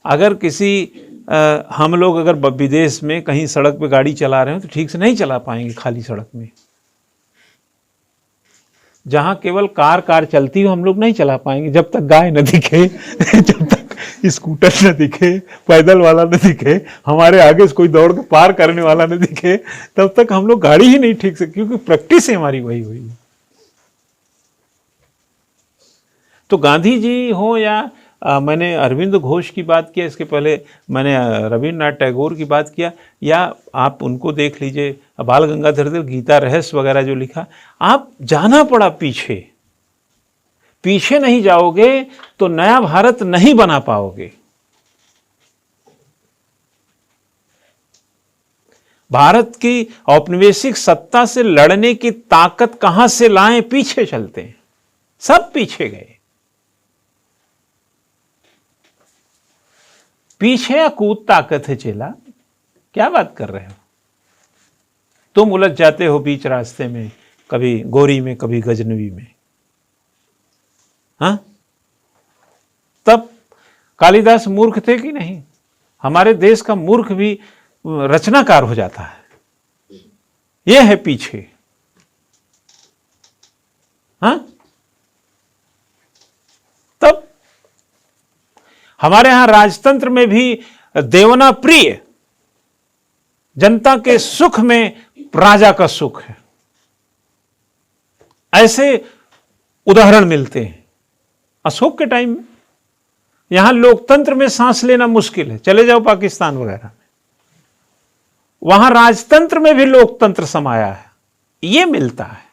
अगर हम लोग अगर विदेश में कहीं सड़क पे गाड़ी चला रहे हो तो ठीक से नहीं चला पाएंगे खाली सड़क में। जहां केवल कार चलती हो हम लोग नहीं चला पाएंगे जब तक गाय न दिखे जब तक स्कूटर न दिखे, पैदल वाला न दिखे, हमारे आगे से कोई दौड़ के पार करने वाला न दिखे, तब तक हम लोग गाड़ी ही नहीं ठीक से, क्योंकि प्रैक्टिस ही हमारी वही हुई है। तो गांधी जी हो या मैंने अरविंद घोष की बात किया, इसके पहले मैंने रविन्द्रनाथ टैगोर की बात किया, या आप उनको देख लीजिए बाल गंगाधर तिलक गीता रहस्य वगैरह जो लिखा, आप जाना पड़ा पीछे नहीं जाओगे तो नया भारत नहीं बना पाओगे। भारत की औपनिवेशिक सत्ता से लड़ने की ताकत कहां से लाएं, पीछे चलते हैं, सब पीछे गए। पीछे कूद ताकत है चेला, क्या बात कर रहे हो? तुम उलझ जाते हो बीच रास्ते में, कभी गोरी में कभी गजनवी में। हाँ, तब कालिदास मूर्ख थे कि नहीं? हमारे देश का मूर्ख भी रचनाकार हो जाता है। यह है पीछे। हाँ, तब हमारे यहां राजतंत्र में भी देवना प्रिय, जनता के सुख में राजा का सुख है, ऐसे उदाहरण मिलते हैं। अशोक के टाइम में यहां लोकतंत्र में सांस लेना मुश्किल है, चले जाओ पाकिस्तान वगैरह में, वहां राजतंत्र में भी लोकतंत्र समाया है, यह मिलता है।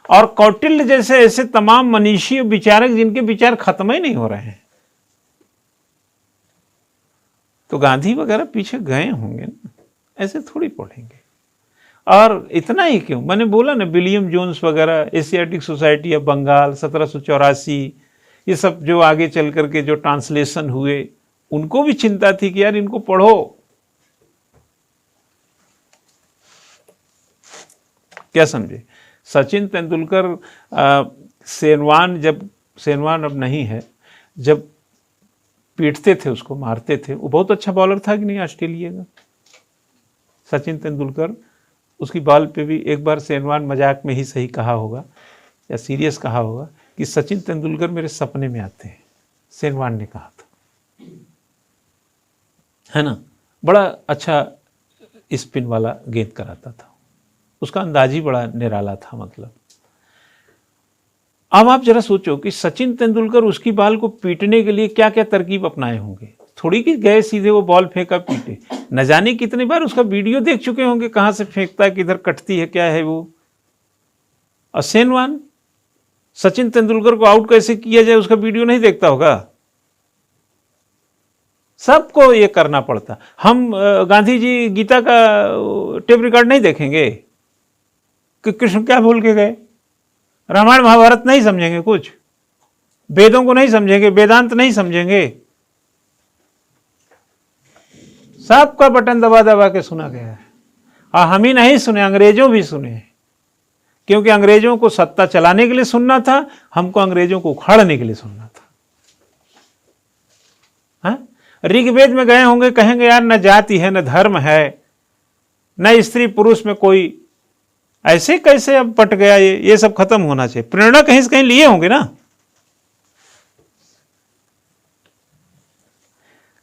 और कौटिल्य जैसे ऐसे तमाम मनीषी विचारक जिनके विचार खत्म ही नहीं हो रहे हैं, तो गांधी वगैरह पीछे गए होंगे ना, ऐसे थोड़ी पढ़ेंगे। और इतना ही क्यों, मैंने बोला ना, विलियम जोन्स वगैरह, एशियाटिक सोसाइटी ऑफ बंगाल 1784, ये सब जो आगे चल करके जो ट्रांसलेशन हुए, उनको भी चिंता थी कि यार इनको पढ़ो। क्या समझे? सचिन तेंदुलकर सेनवान अब नहीं है, जब पीटते थे उसको, मारते थे, वो बहुत अच्छा बॉलर था कि नहीं ऑस्ट्रेलिया का सचिन तेंदुलकर। उसकी बॉल पे भी एक बार सेनवान मजाक में ही सही कहा होगा या सीरियस कहा होगा कि सचिन तेंदुलकर मेरे सपने में आते हैं, सेनवान ने कहा था, है ना। बड़ा अच्छा स्पिन वाला गेंद कराता था, उसका अंदाज ही बड़ा निराला था। मतलब अब आप जरा सोचो कि सचिन तेंदुलकर उसकी बॉल को पीटने के लिए क्या क्या तरकीब अपनाए होंगे। थोड़ी कि गए सीधे वो बॉल फेंका पीटे, न जाने कितने बार उसका वीडियो देख चुके होंगे, कहां से फेंकता है, किधर कटती है, क्या है वो। और सेनवान सचिन तेंदुलकर को आउट कैसे किया जाए उसका वीडियो नहीं देखता होगा। सबको ये करना पड़ता। हम गांधी जी गीता का टेप रिकॉर्ड नहीं देखेंगे कि कृष्ण क्या भूल के गए, रामायण महाभारत नहीं समझेंगे, कुछ वेदों को नहीं समझेंगे, वेदांत नहीं समझेंगे। सबका बटन दबा दबा के सुना गया है। और हम ही नहीं सुने, अंग्रेजों भी सुने, क्योंकि अंग्रेजों को सत्ता चलाने के लिए सुनना था, हमको अंग्रेजों को उखाड़ने के लिए सुनना था। हाँ? ऋग्वेद में गए होंगे, कहेंगे यार न जाति है, न धर्म है, न स्त्री पुरुष में कोई, ऐसे कैसे अब पट गया ये सब खत्म होना चाहिए। प्रेरणा कहीं से कहीं लिए होंगे ना।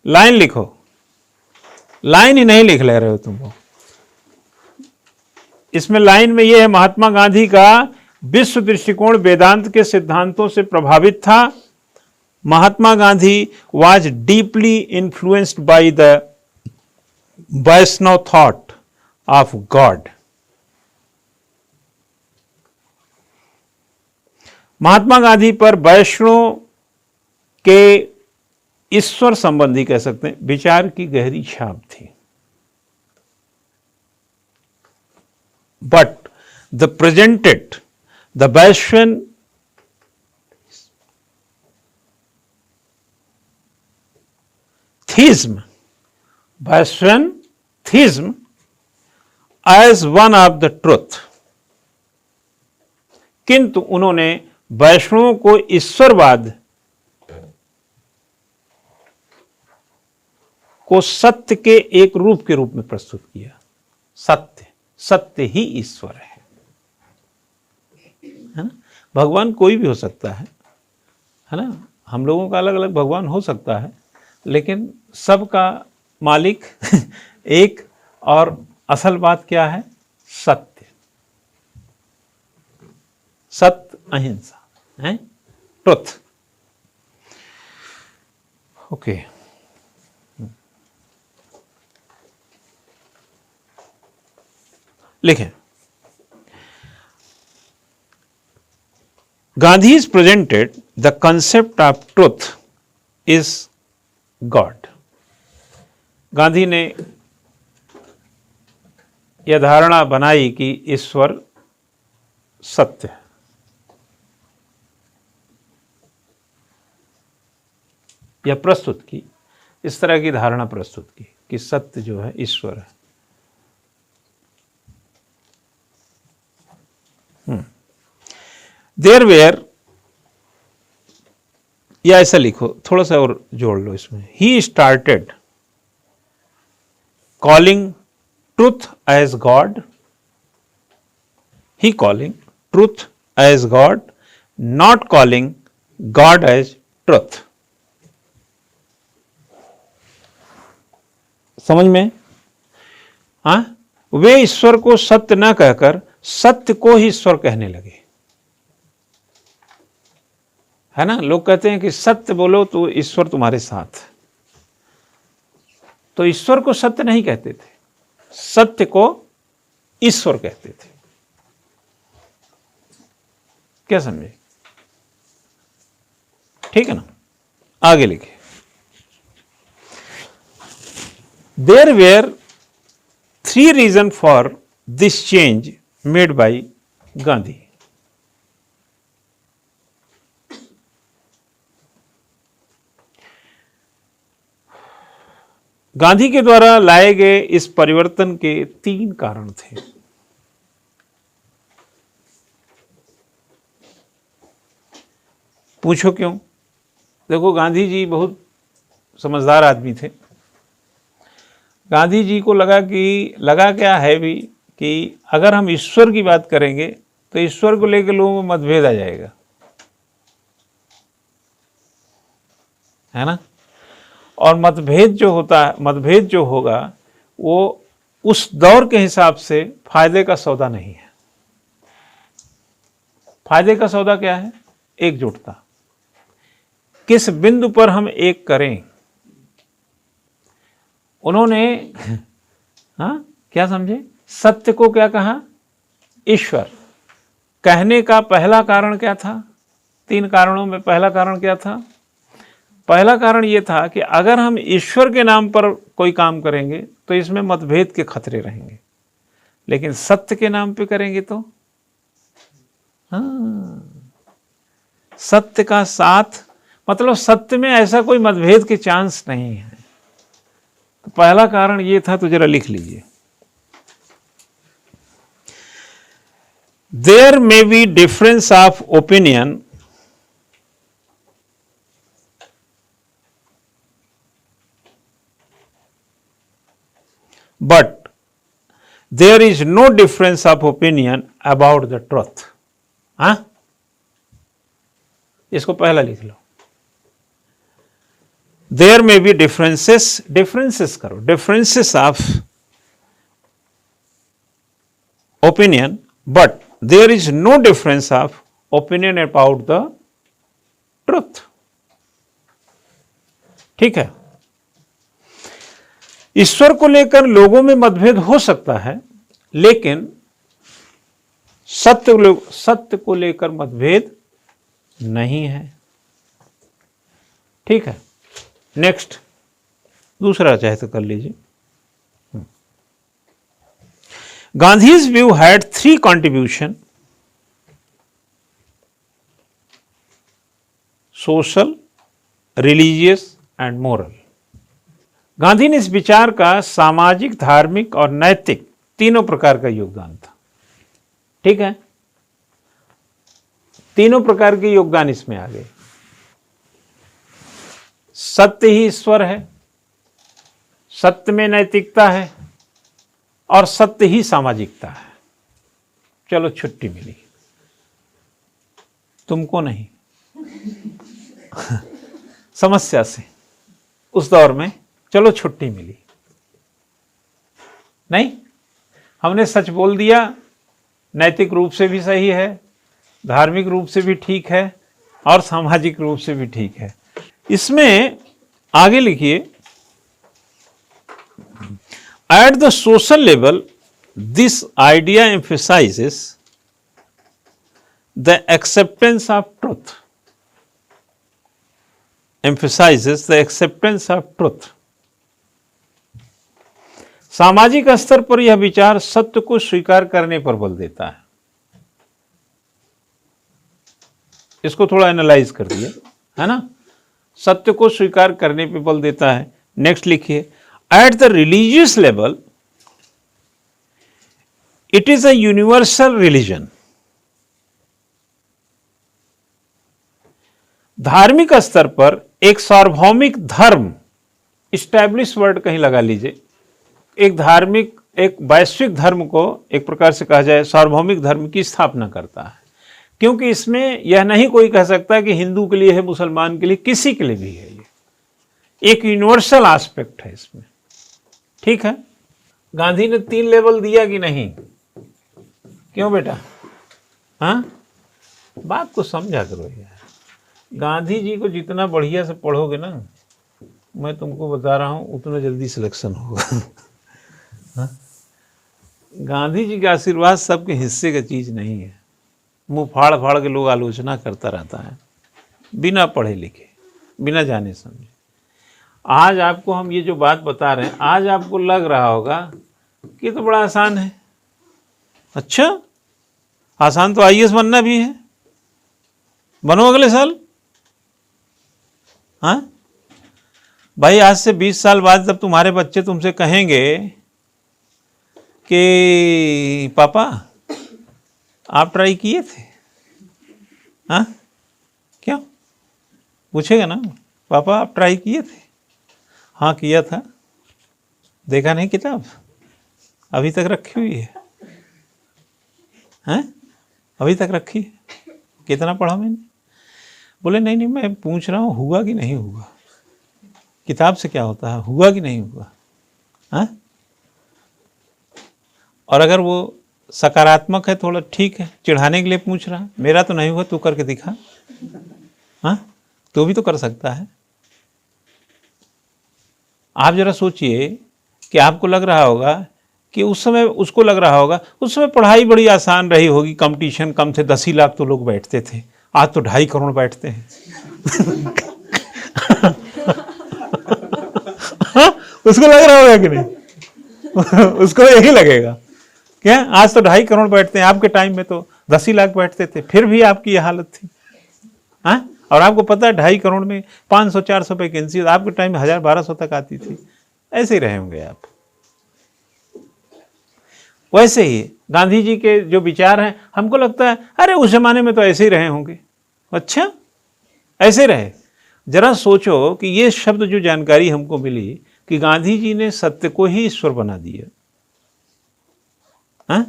लाइन लिखो, लाइन ही नहीं लिख ले रहे हो तुम लोग। इसमें लाइन में यह है, महात्मा गांधी का विश्व दृष्टिकोण वेदांत के सिद्धांतों से प्रभावित था। Mahatma Gandhi was deeply influenced by the Vaishnava thought of God. Mahatma Gandhi पर वैष्णव के ईश्वर संबंधी कह सकते हैं विचार की गहरी छाप थी। But the presented the Vaishnavism as one of the truth. किंतु उन्होंने वैष्णवों को ईश्वरवाद को सत्य के एक रूप के रूप में प्रस्तुत किया। सत्य ही ईश्वर है ना। भगवान कोई भी हो सकता है ना। हम लोगों का अलग अलग भगवान हो सकता है, लेकिन सबका मालिक एक, और असल बात क्या है? सत्य, अहिंसा है, ट्रुथ। ओके, लिखें। Gandhi is presented the concept of truth is God. Gandhi ने यह धारणा बनाई कि ईश्वर सत्य है। या प्रस्तुत की, इस तरह की धारणा प्रस्तुत की कि सत्य जो है ईश्वर है। देयर वेयर, या ऐसा लिखो, थोड़ा सा और जोड़ लो इसमें, he started calling truth as God, he calling truth as God, not calling God as truth. समझ में? हाँ, वे ईश्वर को सत्य न कहकर सत्य को ही ईश्वर कहने लगे। है ना, लोग कहते हैं कि सत्य बोलो तो ईश्वर तुम्हारे साथ। तो ईश्वर को सत्य नहीं कहते थे, सत्य को ईश्वर कहते थे। क्या समझे? ठीक है ना। आगे लिखे, there were 3 reasons for this change made by Gandhi. Gandhi के द्वारा लाए गए इस परिवर्तन के 3 कारण थे। पूछो क्यों? देखो, गांधी जी बहुत समझदार आदमी थे। गांधी जी को लगा क्या है भी कि अगर हम ईश्वर की बात करेंगे तो ईश्वर को लेकर लोगों में मतभेद आ जाएगा, है ना। और मतभेद जो होगा वो उस दौर के हिसाब से फायदे का सौदा नहीं है। फायदे का सौदा क्या है? एकजुटता। किस बिंदु पर हम एक करें। उन्होंने क्या समझे? सत्य को क्या कहा? ईश्वर। कहने का पहला कारण क्या था? 3 कारणों में पहला कारण क्या था? पहला कारण यह था कि अगर हम ईश्वर के नाम पर कोई काम करेंगे तो इसमें मतभेद के खतरे रहेंगे, लेकिन सत्य के नाम पे करेंगे तो सत्य का साथ, मतलब सत्य में ऐसा कोई मतभेद के चांस नहीं है। तो पहला कारण ये था, तो जरा लिख लीजिए, there may be difference of opinion but there is no difference of opinion about the truth. इसको पहला लिख लो, देयर मे बी डिफरेंसेस करो, differences of opinion but there is no difference of opinion about the truth. ठीक है, ईश्वर को लेकर लोगों में मतभेद हो सकता है, लेकिन सत्य को लेकर मतभेद नहीं है। ठीक है, नेक्स्ट दूसरा चाहे तो कर लीजिए। Gandhi's view had 3 contribution: social, religious and moral। Gandhi ने इस विचार का सामाजिक, धार्मिक और नैतिक तीनों प्रकार का योगदान था। ठीक है, तीनों प्रकार के योगदान इसमें आ गए। सत्य ही ईश्वर है, सत्य में नैतिकता है और सत्य ही सामाजिकता है। चलो छुट्टी मिली, तुमको नहीं समस्या से उस दौर में, चलो छुट्टी मिली। नहीं, हमने सच बोल दिया, नैतिक रूप से भी सही है, धार्मिक रूप से भी ठीक है और सामाजिक रूप से भी ठीक है। इसमें आगे लिखिए, at the social level this idea emphasises the acceptance of truth, emphasizes the acceptance of truth। सामाजिक स्तर पर यह विचार सत्य को स्वीकार करने पर बल देता है। इसको थोड़ा एनालाइज कर दिया, है ना। सत्य को स्वीकार करने पे बल देता है। नेक्स्ट लिखिए, at the religious level it is a universal religion. धार्मिक स्तर पर एक सार्वभौमिक धर्म, इस्टैब्लिश वर्ड कहीं लगा लीजिए, एक धार्मिक, एक वैश्विक धर्म को एक प्रकार से कहा जाए सार्वभौमिक धर्म की स्थापना करता है। क्योंकि इसमें यह नहीं कोई कह सकता कि हिंदू के लिए है, मुसलमान के लिए, किसी के लिए भी है। ये एक यूनिवर्सल एस्पेक्ट है इसमें, ठीक है। गांधी ने 3 लेवल दिया कि नहीं? क्यों बेटा? हाँ, बात को समझा करो यार। गांधी जी को जितना बढ़िया से पढ़ोगे ना, मैं तुमको बता रहा हूं, उतना जल्दी सिलेक्शन होगा। हाँ? गांधी जी का आशीर्वाद सबके हिस्से का चीज नहीं है। मुंह फाड़ फाड़ के लोग आलोचना करता रहता है, बिना पढ़े लिखे, बिना जाने समझे। आज आपको हम ये जो बात बता रहे हैं, आज आपको लग रहा होगा कि ये तो बड़ा आसान है। अच्छा, आसान तो आईएएस बनना भी है, बनो अगले साल। हाँ भाई, आज से 20 साल बाद जब तुम्हारे बच्चे तुमसे कहेंगे कि पापा आप ट्राई किए थे, हाँ क्यों पूछेगा ना, पापा आप ट्राई किए थे? हाँ किया था। देखा नहीं किताब? अभी तक रखी हुई है, हैं? अभी तक रखी है। कितना पढ़ा मैंने? बोले नहीं नहीं, मैं पूछ रहा हूँ हुआ कि नहीं हुआ। किताब से क्या होता है, हुआ कि नहीं हुआ? हाँ? और अगर वो सकारात्मक है थोड़ा ठीक है, चिढ़ाने के लिए पूछ रहा है, मेरा तो नहीं हुआ, तू करके दिखा। हाँ, तो भी तो कर सकता है। आप जरा सोचिए कि आपको लग रहा होगा कि उस समय, उसको लग रहा होगा उस समय पढ़ाई बड़ी आसान रही होगी, कंपटीशन कम थे, 10 ही लाख तो लोग बैठते थे, आज तो 2.5 करोड़ बैठते हैं। उसको लग रहा होगा कि नहीं? उसको यही लगेगा क्या, आज तो 2.5 करोड़ बैठते हैं, आपके टाइम में तो 10 ही लाख बैठते थे, फिर भी आपकी यह हालत थी। हाँ, और आपको पता है 2.5 करोड़ में 500-400 वैकेंसी, आपके टाइम में 1000-1200 तक आती थी। ऐसे ही रहे होंगे आप। वैसे ही गांधी जी के जो विचार हैं, हमको लगता है अरे उस जमाने में तो ऐसे ही रहे होंगे। अच्छा, ऐसे रहे? जरा सोचो कि ये शब्द जो जानकारी हमको मिली कि गांधी जी ने सत्य को ही ईश्वर बना दिया। हाँ?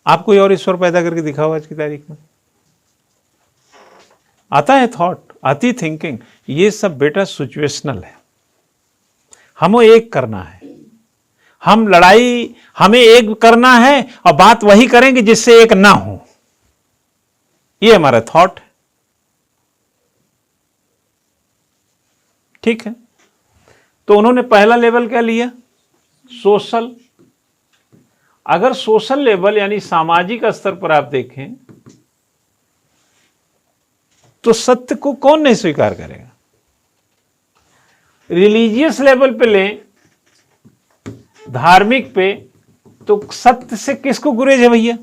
आप कोई और ईश्वर पैदा करके दिखाओ आज की तारीख में? आता है थॉट, आती थिंकिंग, ये सब बेटा सिचुएशनल है। हमें एक करना है, हम लड़ाई, हमें एक करना है और बात वही करेंगे जिससे एक ना हो। ये हमारा थॉट है, ठीक है। तो उन्होंने पहला लेवल क्या लिया? सोशल। अगर सोशल लेवल यानी सामाजिक स्तर पर आप देखें तो सत्य को कौन नहीं स्वीकार करेगा? रिलीजियस लेवल पे लें, धार्मिक पे, तो सत्य से किसको गुरेज है भैया?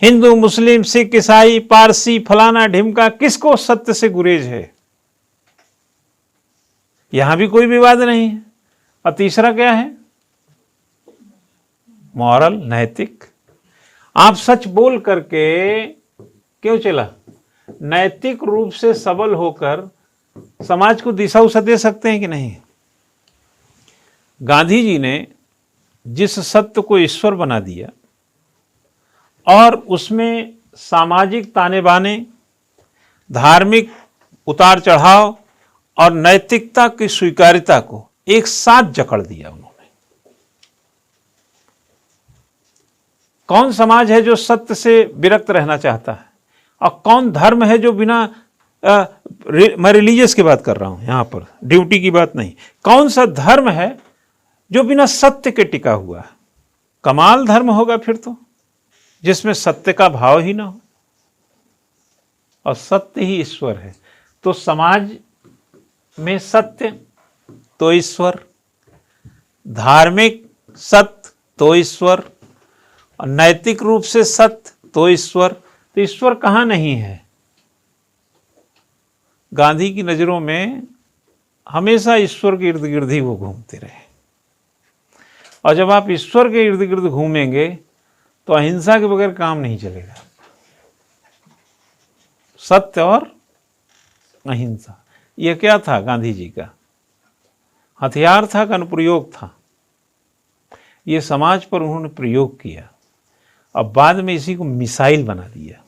हिंदू, मुस्लिम, सिख, ईसाई, पारसी, फलाना ढिमका, किसको सत्य से गुरेज है? यहां भी कोई विवाद नहीं है। और तीसरा क्या है? मॉरल, नैतिक। आप सच बोल करके क्यों चला? नैतिक रूप से सबल होकर समाज को दिशा उसा दे सकते हैं कि नहीं? गांधी जी ने जिस सत्य को ईश्वर बना दिया और उसमें सामाजिक ताने बाने, धार्मिक उतार चढ़ाव और नैतिकता की स्वीकार्यता को एक साथ जकड़ दिया उन्होंने। कौन समाज है जो सत्य से विरक्त रहना चाहता है? और कौन धर्म है जो बिना मैं रिलीजियस की बात कर रहा हूं यहां पर, ड्यूटी की बात नहीं। कौन सा धर्म है जो बिना सत्य के टिका हुआ है? कमाल धर्म होगा फिर तो, जिसमें सत्य का भाव ही ना हो, और सत्य ही ईश्वर है। तो समाज में सत्य तो ईश्वर, धार्मिक सत्य तो ईश्वर, और नैतिक रूप से सत्य तो ईश्वर। तो ईश्वर कहाँ नहीं है? गांधी की नज़रों में हमेशा ईश्वर के इर्द गिर्द ही वो घूमते रहे। और जब आप ईश्वर के इर्द गिर्द घूमेंगे तो अहिंसा के बगैर काम नहीं चलेगा। सत्य और अहिंसा, यह क्या था गांधी जी का? हथियार था, अनुप्रयोग था। ये समाज पर उन्होंने प्रयोग किया। अब बाद में इसी को मिसाइल बना दिया।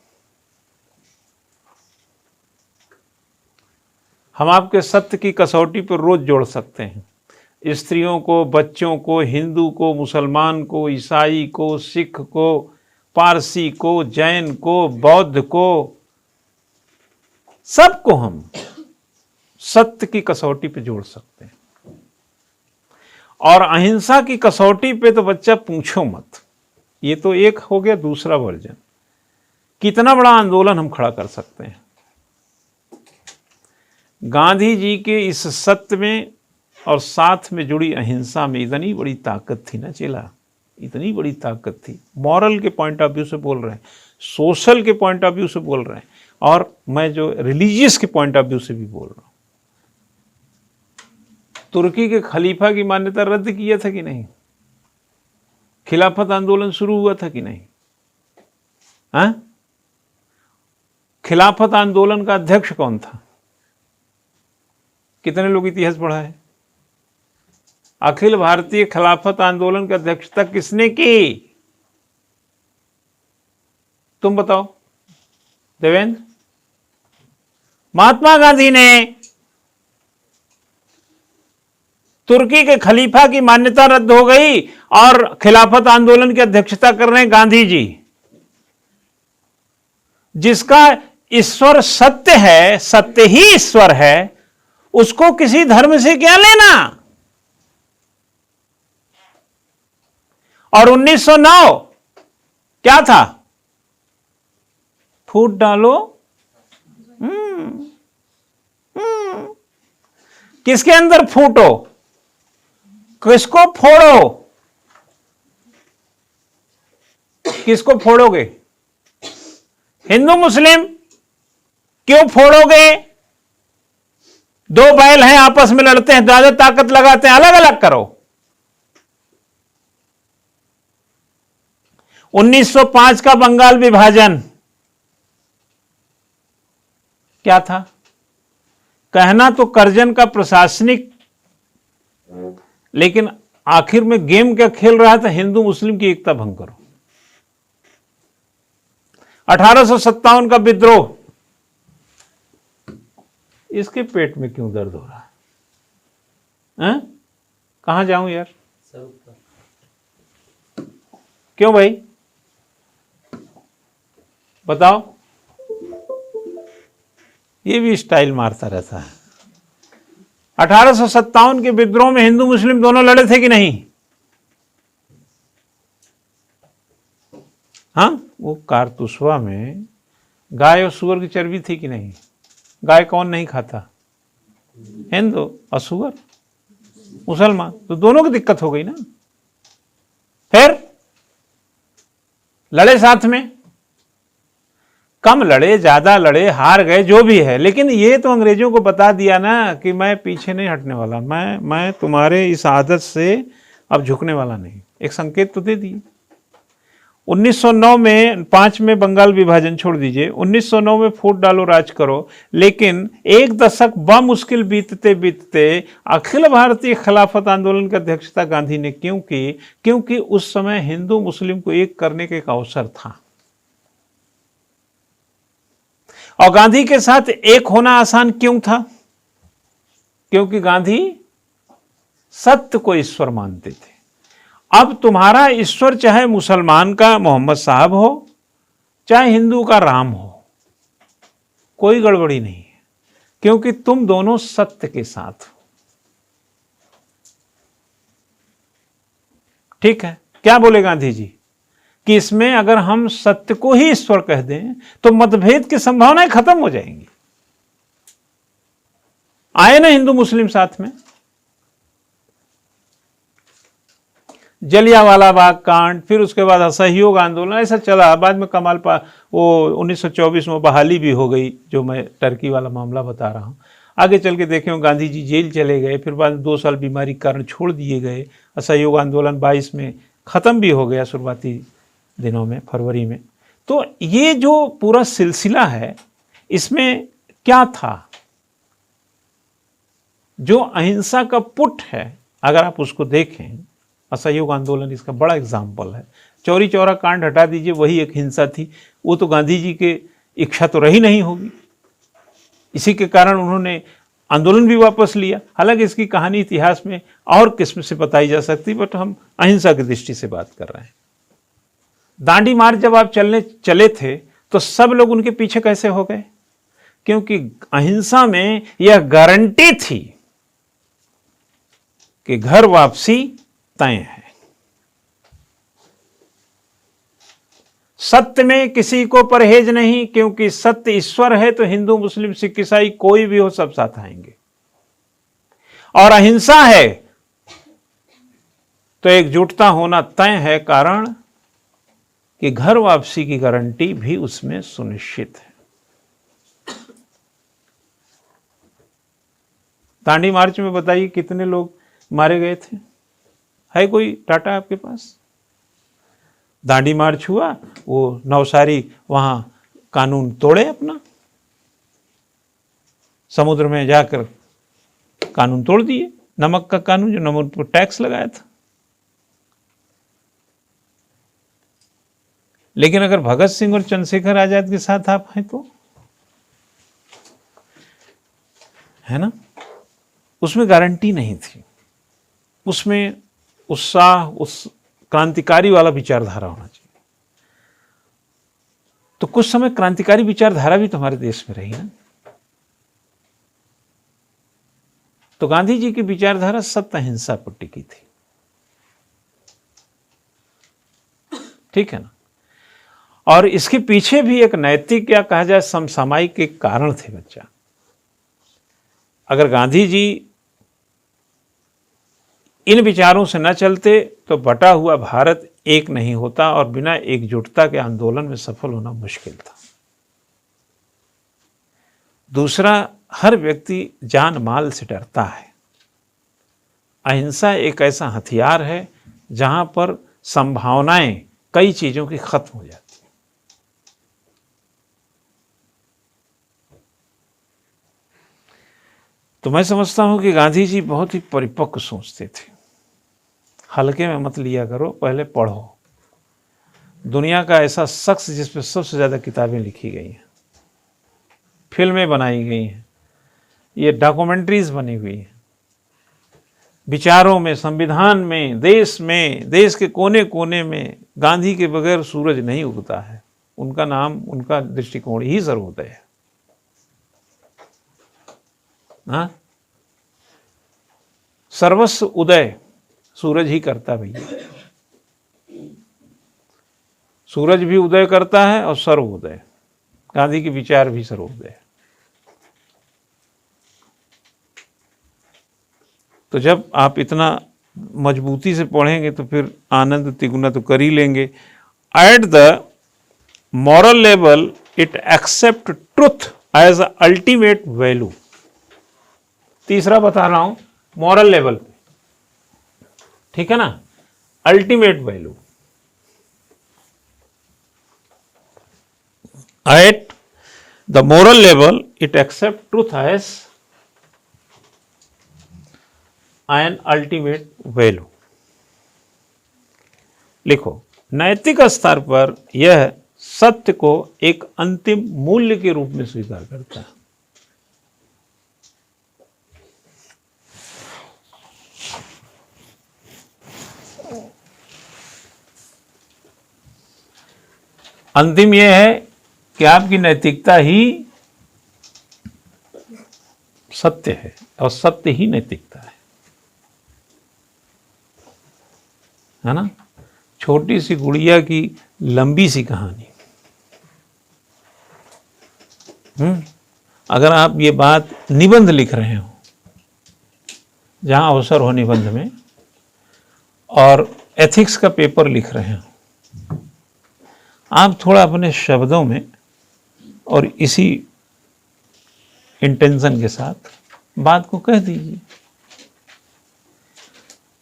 हम आपके सत्य की कसौटी पर रोज जोड़ सकते हैं। स्त्रियों को, बच्चों को, हिंदू को, मुसलमान को, ईसाई को, सिख को, पारसी को, जैन को, बौद्ध को, सबको हम सत्य की कसौटी पे जोड़ सकते हैं। और अहिंसा की कसौटी पे तो बच्चा पूछो मत। ये तो एक हो गया दूसरा वर्जन। कितना बड़ा आंदोलन हम खड़ा कर सकते हैं। गांधी जी के इस सत्य में और साथ में जुड़ी अहिंसा में इतनी बड़ी ताकत थी ना चेला, इतनी बड़ी ताकत थी। मॉरल के पॉइंट ऑफ व्यू से बोल रहे हैं, सोशल के पॉइंट ऑफ व्यू से बोल रहे हैं, और मैं जो रिलीजियस के पॉइंट ऑफ व्यू से भी बोल रहा हूं। तुर्की के खलीफा की मान्यता रद्द किया था कि नहीं? खिलाफत आंदोलन शुरू हुआ था कि नहीं? हाँ? खिलाफत आंदोलन का अध्यक्ष कौन था? कितने लोग इतिहास पढ़ा है? अखिल भारतीय खिलाफत आंदोलन की अध्यक्षता किसने की? तुम बताओ देवेंद्र। महात्मा गांधी ने। तुर्की के खलीफा की मान्यता रद्द हो गई और खिलाफत आंदोलन की अध्यक्षता कर रहे हैं गांधी जी। जिसका ईश्वर सत्य है, सत्य ही ईश्वर है, उसको किसी धर्म से क्या लेना? और 1909 क्या था? फूट डालो। किसके अंदर फूटो, किसको फोड़ो? किसको फोड़ोगे? हिंदू मुस्लिम क्यों फोड़ोगे? दो बैल हैं, आपस में लड़ते हैं, ज्यादा ताकत लगाते हैं, अलग अलग करो। 1905 का बंगाल विभाजन क्या था? कहना तो करजन का प्रशासनिक, लेकिन आखिर में गेम क्या खेल रहा था? हिंदू मुस्लिम की एकता भंग करो। 1857 का विद्रोह, इसके पेट में क्यों दर्द हो रहा है? कहां जाऊं यार? क्यों भाई बताओ? ये भी स्टाइल मारता रहता है। 1857 के विद्रोह में हिंदू मुस्लिम दोनों लड़े थे कि नहीं? हाँ, वो कारतूसवा में गाय और सुअर की चर्बी थी कि नहीं? गाय कौन नहीं खाता? हिंदू, और सुअर मुसलमान। तो दोनों की दिक्कत हो गई ना। फिर लड़े साथ में, कम लड़े, ज्यादा लड़े, हार गए, जो भी है, लेकिन ये तो अंग्रेजों को बता दिया ना कि मैं पीछे नहीं हटने वाला, मैं तुम्हारे इस आदत से अब झुकने वाला नहीं। एक संकेत तो दे दिए। 1909 में 5 में बंगाल विभाजन छोड़ दीजिए, 1909 में फूट डालो, राज करो, लेकिन एक दशक बमुश्किल बीतते बीतते अखिल भारतीय खिलाफत आंदोलन की अध्यक्षता गांधी ने क्यों की? क्योंकि उस समय हिंदू मुस्लिम को एक करने का एक अवसर था, और गांधी के साथ एक होना आसान क्यों था? क्योंकि गांधी सत्य को ईश्वर मानते थे। अब तुम्हारा ईश्वर चाहे मुसलमान का मोहम्मद साहब हो, चाहे हिंदू का राम हो, कोई गड़बड़ी नहीं है, क्योंकि तुम दोनों सत्य के साथ हो। ठीक है? क्या बोले गांधी जी कि इसमें अगर हम सत्य को ही ईश्वर कह दें तो मतभेद की संभावनाएं खत्म हो जाएंगी। आए ना हिंदू मुस्लिम साथ में। जलियांवाला बाग कांड, फिर उसके बाद असहयोग आंदोलन, ऐसा चला। बाद में वो 1924 में बहाली भी हो गई, जो मैं टर्की वाला मामला बता रहा हूँ। आगे चल के देखें गांधी जी जेल चले गए, फिर बाद में 2 साल बीमारी के कारण छोड़ दिए गए। असहयोग आंदोलन 22 में ख़त्म भी हो गया, शुरुआती दिनों में, फरवरी में। तो ये जो पूरा सिलसिला है, इसमें क्या था? जो अहिंसा का पुट है, अगर आप उसको देखें, असहयोग आंदोलन इसका बड़ा एग्जाम्पल है। चौरी चौरा कांड हटा दीजिए, वही एक हिंसा थी। वो तो गांधी जी के इच्छा तो रही नहीं होगी, इसी के कारण उन्होंने आंदोलन भी वापस लिया। हालांकि इसकी कहानी इतिहास में और किस्म से बताई जा सकती, बट हम अहिंसा की दृष्टि से बात कर रहे हैं। दांडी मार्च जब आप चले थे तो सब लोग उनके पीछे कैसे हो गए? क्योंकि अहिंसा में यह गारंटी थी कि घर वापसी तय है। सत्य में किसी को परहेज नहीं, क्योंकि सत्य ईश्वर है। तो हिंदू, मुस्लिम, सिख, ईसाई कोई भी हो, सब साथ आएंगे। और अहिंसा है तो एकजुटता होना तय है, कारण कि घर वापसी की गारंटी भी उसमें सुनिश्चित है। दांडी मार्च में बताइए कितने लोग मारे गए थे? है कोई डाटा आपके पास? दांडी मार्च हुआ, वो नवसारी वहां कानून तोड़े अपना, समुद्र में जाकर कानून तोड़ दिए, नमक का कानून, जो नमक पर टैक्स लगाया था। लेकिन अगर भगत सिंह और चंद्रशेखर आजाद के साथ आप हैं तो, है ना, उसमें गारंटी नहीं थी। उसमें उत्साह, उस क्रांतिकारी वाला विचारधारा होना चाहिए। तो कुछ समय क्रांतिकारी विचारधारा भी तो हमारे देश में रही ना। तो गांधी जी की विचारधारा सत्य अहिंसा पर टिकी थी, ठीक है ना। और इसके पीछे भी एक नैतिक, या कहा जाए समसामयिक एक कारण थे बच्चा। अगर गांधी जी इन विचारों से न चलते तो बटा हुआ भारत एक नहीं होता, और बिना एकजुटता के आंदोलन में सफल होना मुश्किल था। दूसरा, हर व्यक्ति जान माल से डरता है। अहिंसा एक ऐसा हथियार है जहां पर संभावनाएं कई चीजों की खत्म हो जाती हैं। तो मैं समझता हूं कि गांधी जी बहुत ही परिपक्व सोचते थे। हल्के में मत लिया करो, पहले पढ़ो। दुनिया का ऐसा शख्स जिस पर सबसे ज़्यादा किताबें लिखी गई हैं, फिल्में बनाई गई हैं, ये डॉक्यूमेंट्रीज बनी हुई हैं, विचारों में, संविधान में, देश के कोने कोने में गांधी के बगैर सूरज नहीं उगता है। उनका नाम, उनका दृष्टिकोण ही सर्वोदय है। हाँ, सर्वस्व उदय सूरज ही करता भैया। सूरज भी उदय करता है और सर्वोदय, गांधी के विचार भी सर्वोदय। तो जब आप इतना मजबूती से पढ़ेंगे तो फिर आनंद तिगुना तो कर ही लेंगे। At the moral level it accept truth as a ultimate value. तीसरा बता रहा हूं, मॉरल लेवल पे, ठीक है ना, ultimate value. At the moral level it accept truth as an ultimate value. लिखो, नैतिक स्तर पर यह सत्य को एक अंतिम मूल्य के रूप में स्वीकार करता है। अंतिम यह है कि आपकी नैतिकता ही सत्य है और सत्य ही नैतिकता है ना। छोटी सी गुड़िया की लंबी सी कहानी। अगर आप ये बात निबंध लिख रहे हो, जहां अवसर हो निबंध में, और एथिक्स का पेपर लिख रहे हो, आप थोड़ा अपने शब्दों में और इसी इंटेंशन के साथ बात को कह दीजिए।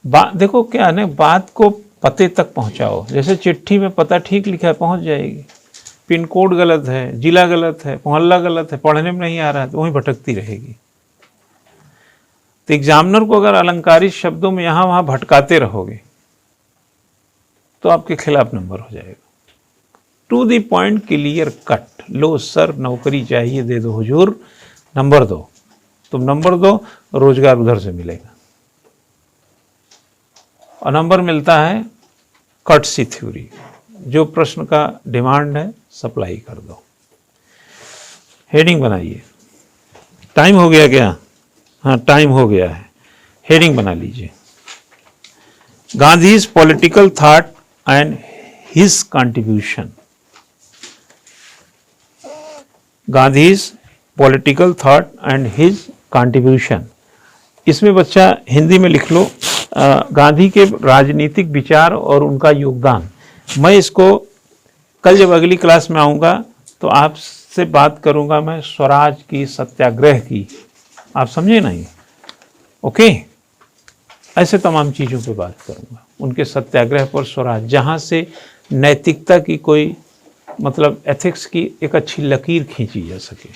बात देखो क्या है ना, बात को पते तक पहुंचाओ। जैसे चिट्ठी में पता ठीक लिखा है, पहुंच जाएगी। पिन कोड गलत है, जिला गलत है, मोहल्ला गलत है, पढ़ने में नहीं आ रहा है, तो वहीं भटकती रहेगी। तो एग्जामिनर को अगर अलंकारित शब्दों में यहां वहां भटकाते रहोगे तो आपके खिलाफ नंबर हो जाएगा। To the point, clear cut. लो सर नौकरी चाहिए, दे दो हुजूर, नंबर दो। तुम नंबर दो, रोजगार उधर से मिलेगा। और नंबर मिलता है कर्टसी थ्योरी, जो प्रश्न का डिमांड है सप्लाई कर दो। हेडिंग बनाइए। टाइम हो गया क्या? हाँ टाइम हो गया है। हेडिंग बना लीजिए, Gandhi's political thought and his contribution. Gandhi's political thought and his contribution. इसमें बच्चा हिंदी में लिख लो, गांधी के राजनीतिक विचार और उनका योगदान। मैं इसको कल जब अगली क्लास में आऊँगा तो आपसे बात करूँगा मैं स्वराज की, सत्याग्रह की। आप समझे नहीं? ओके, ऐसे तमाम चीज़ों पे बात करूँगा, उनके सत्याग्रह पर, स्वराज, जहाँ से नैतिकता की कोई मतलब एथिक्स की एक अच्छी लकीर खींची जा सके।